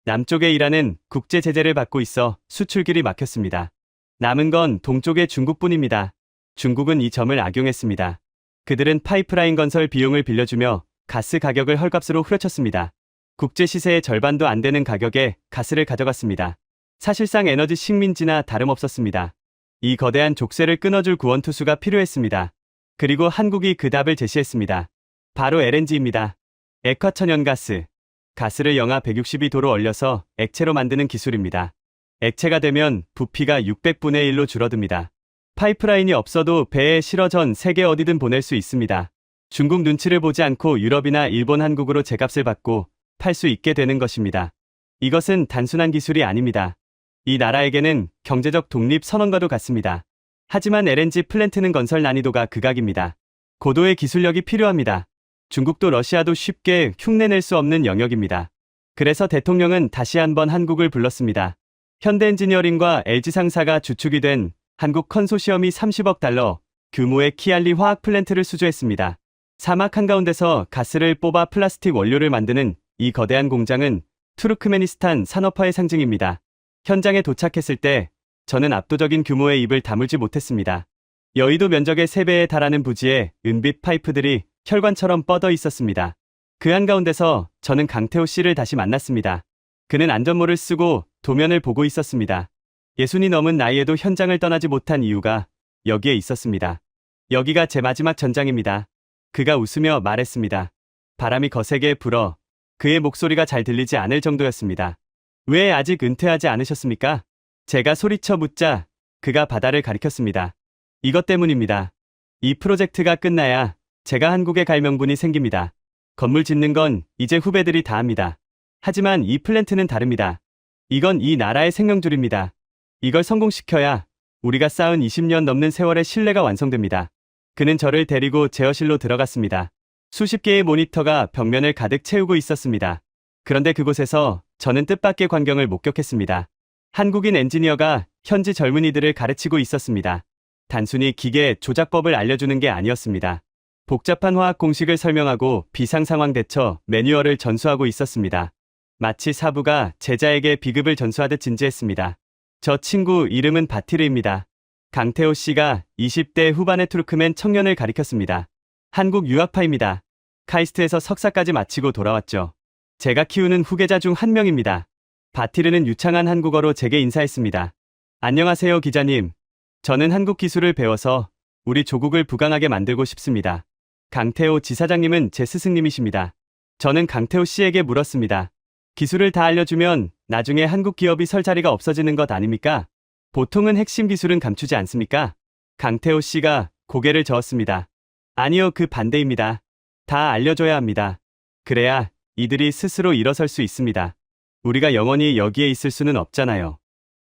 남쪽의 이란은 국제 제재를 받고 있어 수출길이 막혔습니다. 남은 건 동쪽의 중국뿐입니다. 중국은 이 점을 악용했습니다. 그들은 파이프라인 건설 비용을 빌려주며 가스 가격을 헐값으로 후려쳤습니다. 국제 시세의 절반도 안 되는 가격에 가스를 가져갔습니다. 사실상 에너지 식민지나 다름없었습니다. 이 거대한 족쇄를 끊어줄 구원투수가 필요했습니다. 그리고 한국이 그 답을 제시했습니다. 바로 LNG입니다. 액화천연가스. 가스를 영하 162도로 얼려서 액체로 만드는 기술입니다. 액체가 되면 부피가 600분의 1로 줄어듭니다. 파이프라인이 없어도 배에 실어 전 세계 어디든 보낼 수 있습니다. 중국 눈치를 보지 않고 유럽이나 일본, 한국으로 제값을 받고 팔 수 있게 되는 것입니다. 이것은 단순한 기술이 아닙니다. 이 나라에게는 경제적 독립 선언과도 같습니다. 하지만 LNG 플랜트는 건설 난이도가 극악입니다. 고도의 기술력이 필요합니다. 중국도 러시아도 쉽게 흉내낼 수 없는 영역입니다. 그래서 대통령은 다시 한번 한국을 불렀습니다. 현대엔지니어링과 LG 상사가 주축이 된 한국 컨소시엄이 30억 달러 규모의 키알리 화학 플랜트를 수주했습니다. 사막 한가운데서 가스를 뽑아 플라스틱 원료를 만드는 이 거대한 공장은 투르크메니스탄 산업화의 상징입니다. 현장에 도착했을 때 저는 압도적인 규모의 입을 다물지 못했습니다. 여의도 면적의 3배에 달하는 부지에 은빛 파이프들이 혈관처럼 뻗어 있었습니다. 그 한가운데서 저는 강태호 씨를 다시 만났습니다. 그는 안전모를 쓰고 도면을 보고 있었습니다. 60이 넘은 나이에도 현장을 떠나지 못한 이유가 여기에 있었습니다. 여기가 제 마지막 전장입니다. 그가 웃으며 말했습니다. 바람이 거세게 불어 그의 목소리가 잘 들리지 않을 정도였습니다. 왜 아직 은퇴하지 않으셨습니까? 제가 소리쳐 묻자 그가 바다를 가리켰습니다. 이것 때문입니다. 이 프로젝트가 끝나야 제가 한국에 갈 명분이 생깁니다. 건물 짓는 건 이제 후배들이 다 합니다. 하지만 이 플랜트는 다릅니다. 이건 이 나라의 생명줄입니다. 이걸 성공시켜야 우리가 쌓은 20년 넘는 세월의 신뢰가 완성됩니다. 그는 저를 데리고 제어실로 들어갔습니다. 수십 개의 모니터가 벽면을 가득 채우고 있었습니다. 그런데 그곳에서 저는 뜻밖의 광경을 목격했습니다. 한국인 엔지니어가 현지 젊은이들을 가르치고 있었습니다. 단순히 기계 조작법을 알려주는 게 아니었습니다. 복잡한 화학 공식을 설명하고 비상상황 대처 매뉴얼을 전수하고 있었습니다. 마치 사부가 제자에게 비급을 전수하듯 진지했습니다. 저 친구 이름은 바티르입니다. 강태호 씨가 20대 후반의 투르크멘 청년을 가리켰습니다. 한국 유학파입니다. 카이스트에서 석사까지 마치고 돌아왔죠. 제가 키우는 후계자 중 한 명입니다. 바티르는 유창한 한국어로 제게 인사했습니다. 안녕하세요, 기자님. 저는 한국 기술을 배워서 우리 조국을 부강하게 만들고 싶습니다. 강태호 지사장님은 제 스승님이십니다. 저는 강태호 씨에게 물었습니다. 기술을 다 알려주면 나중에 한국 기업이 설 자리가 없어지는 것 아닙니까? 보통은 핵심 기술은 감추지 않습니까? 강태호 씨가 고개를 저었습니다. 아니요, 그 반대입니다. 다 알려줘야 합니다. 그래야 이들이 스스로 일어설 수 있습니다. 우리가 영원히 여기에 있을 수는 없잖아요.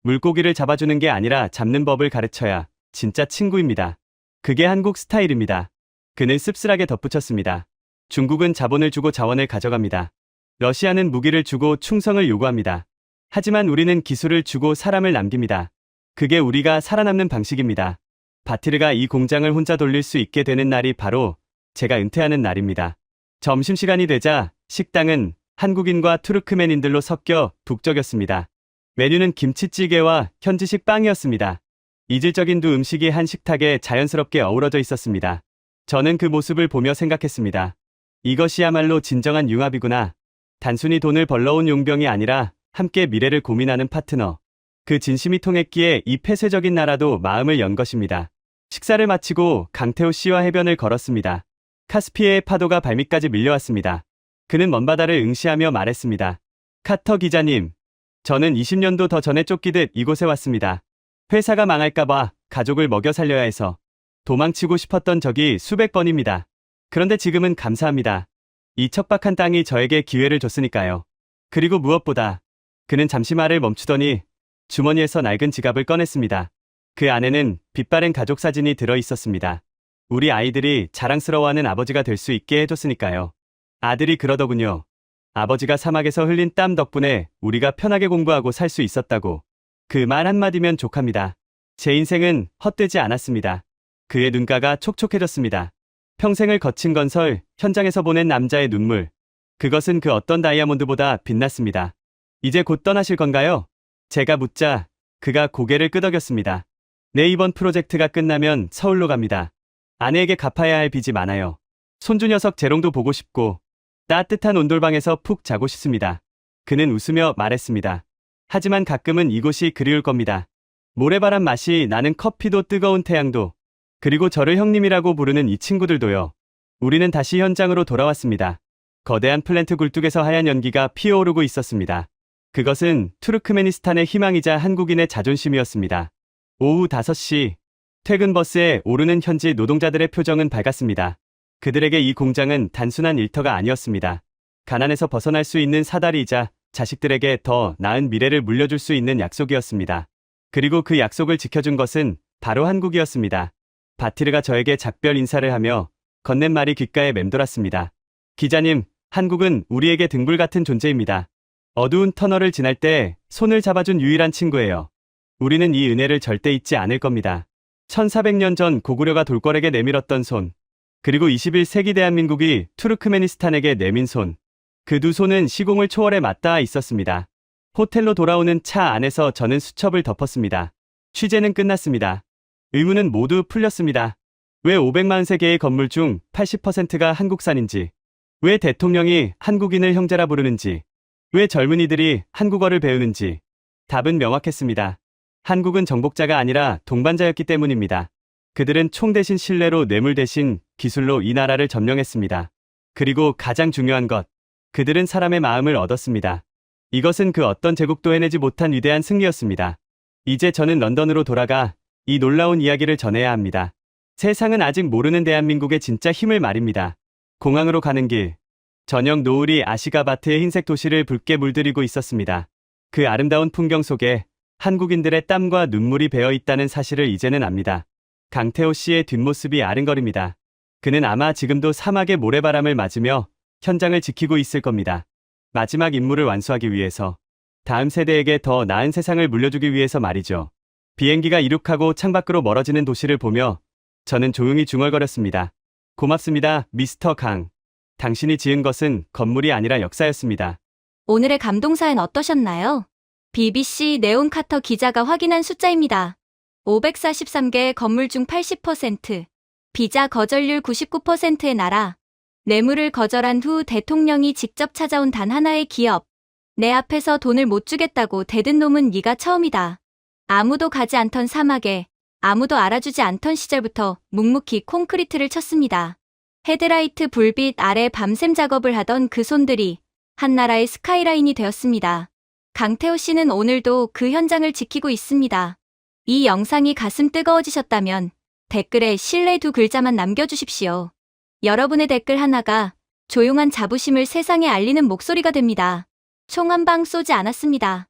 물고기를 잡아주는 게 아니라 잡는 법을 가르쳐야 진짜 친구입니다. 그게 한국 스타일입니다. 그는 씁쓸하게 덧붙였습니다. 중국은 자본을 주고 자원을 가져갑니다. 러시아는 무기를 주고 충성을 요구합니다. 하지만 우리는 기술을 주고 사람을 남깁니다. 그게 우리가 살아남는 방식입니다. 바티르가 이 공장을 혼자 돌릴 수 있게 되는 날이 바로 제가 은퇴하는 날입니다. 점심시간이 되자 식당은 한국인과 투르크멘인들로 섞여 북적였습니다. 메뉴는 김치찌개와 현지식 빵이었습니다. 이질적인 두 음식이 한 식탁에 자연스럽게 어우러져 있었습니다. 저는 그 모습을 보며 생각했습니다. 이것이야말로 진정한 융합이구나. 단순히 돈을 벌러온 용병이 아니라 함께 미래를 고민하는 파트너. 그 진심이 통했기에 이 폐쇄적인 나라도 마음을 연 것입니다. 식사를 마치고 강태호 씨와 해변을 걸었습니다. 카스피해의 파도가 발밑까지 밀려왔습니다. 그는 먼 바다를 응시하며 말했습니다. 카터 기자님, 저는 20년도 더 전에 쫓기듯 이곳에 왔습니다. 회사가 망할까봐 가족을 먹여 살려야 해서 도망치고 싶었던 적이 수백 번입니다. 그런데 지금은 감사합니다. 이 척박한 땅이 저에게 기회를 줬으니까요. 그리고 무엇보다 그는 잠시 말을 멈추더니 주머니에서 낡은 지갑을 꺼냈습니다. 그 안에는 빛바랜 가족 사진이 들어 있었습니다. 우리 아이들이 자랑스러워하는 아버지가 될 수 있게 해줬으니까요. 아들이 그러더군요. 아버지가 사막에서 흘린 땀 덕분에 우리가 편하게 공부하고 살 수 있었다고. 그 말 한마디면 족합니다. 제 인생은 헛되지 않았습니다. 그의 눈가가 촉촉해졌습니다. 평생을 거친 건설, 현장에서 보낸 남자의 눈물. 그것은 그 어떤 다이아몬드보다 빛났습니다. 이제 곧 떠나실 건가요? 제가 묻자 그가 고개를 끄덕였습니다. 네, 이번 프로젝트가 끝나면 서울로 갑니다. 아내에게 갚아야 할 빚이 많아요. 손주 녀석 재롱도 보고 싶고 따뜻한 온돌방에서 푹 자고 싶습니다. 그는 웃으며 말했습니다. 하지만 가끔은 이곳이 그리울 겁니다. 모래바람 맛이 나는 커피도 뜨거운 태양도, 그리고 저를 형님이라고 부르는 이 친구들도요. 우리는 다시 현장으로 돌아왔습니다. 거대한 플랜트 굴뚝에서 하얀 연기가 피어오르고 있었습니다. 그것은 투르크메니스탄의 희망이자 한국인의 자존심이었습니다. 오후 5시, 퇴근 버스에 오르는 현지 노동자들의 표정은 밝았습니다. 그들에게 이 공장은 단순한 일터가 아니었습니다. 가난에서 벗어날 수 있는 사다리이자 자식들에게 더 나은 미래를 물려줄 수 있는 약속이었습니다. 그리고 그 약속을 지켜준 것은 바로 한국이었습니다. 바티르가 저에게 작별 인사를 하며 건넨 말이 귓가에 맴돌았습니다. 기자님, 한국은 우리에게 등불 같은 존재입니다. 어두운 터널을 지날 때 손을 잡아준 유일한 친구예요. 우리는 이 은혜를 절대 잊지 않을 겁니다. 1400년 전 고구려가 돌궐에게 내밀었던 손, 그리고 21세기 대한민국이 투르크메니스탄에게 내민 손. 그 두 손은 시공을 초월해 맞닿아 있었습니다. 호텔로 돌아오는 차 안에서 저는 수첩을 덮었습니다. 취재는 끝났습니다. 의문은 모두 풀렸습니다. 왜 543개의 건물 중 80%가 한국산인지, 왜 대통령이 한국인을 형제라 부르는지, 왜 젊은이들이 한국어를 배우는지, 답은 명확했습니다. 한국은 정복자가 아니라 동반자였기 때문입니다. 그들은 총 대신 신뢰로 뇌물 대신 기술로 이 나라를 점령했습니다. 그리고 가장 중요한 것, 그들은 사람의 마음을 얻었습니다. 이것은 그 어떤 제국도 해내지 못한 위대한 승리였습니다. 이제 저는 런던으로 돌아가 이 놀라운 이야기를 전해야 합니다. 세상은 아직 모르는 대한민국의 진짜 힘을 말입니다. 공항으로 가는 길, 저녁 노을이 아시가바트의 흰색 도시를 붉게 물들이고 있었습니다. 그 아름다운 풍경 속에 한국인들의 땀과 눈물이 배어 있다는 사실을 이제는 압니다. 강태호 씨의 뒷모습이 아른거립니다. 그는 아마 지금도 사막의 모래바람을 맞으며 현장을 지키고 있을 겁니다. 마지막 임무를 완수하기 위해서, 다음 세대에게 더 나은 세상을 물려주기 위해서 말이죠. 비행기가 이륙하고 창밖으로 멀어지는 도시를 보며 저는 조용히 중얼거렸습니다. 고맙습니다, 미스터 강. 당신이 지은 것은 건물이 아니라 역사였습니다. 오늘의 감동사연 어떠셨나요? BBC 네온 카터 기자가 확인한 숫자입니다. 543개의 건물 중 80%, 비자 거절률 99%의 나라, 뇌물을 거절한 후 대통령이 직접 찾아온 단 하나의 기업. 내 앞에서 돈을 못 주겠다고 대든 놈은 네가 처음이다. 아무도 가지 않던 사막에, 아무도 알아주지 않던 시절부터 묵묵히 콘크리트를 쳤습니다. 헤드라이트 불빛 아래 밤샘 작업을 하던 그 손들이 한 나라의 스카이라인이 되었습니다. 강태호 씨는 오늘도 그 현장을 지키고 있습니다. 이 영상이 가슴 뜨거워지셨다면 댓글에 신뢰 두 글자만 남겨주십시오. 여러분의 댓글 하나가 조용한 자부심을 세상에 알리는 목소리가 됩니다. 총 한 방 쏘지 않았습니다.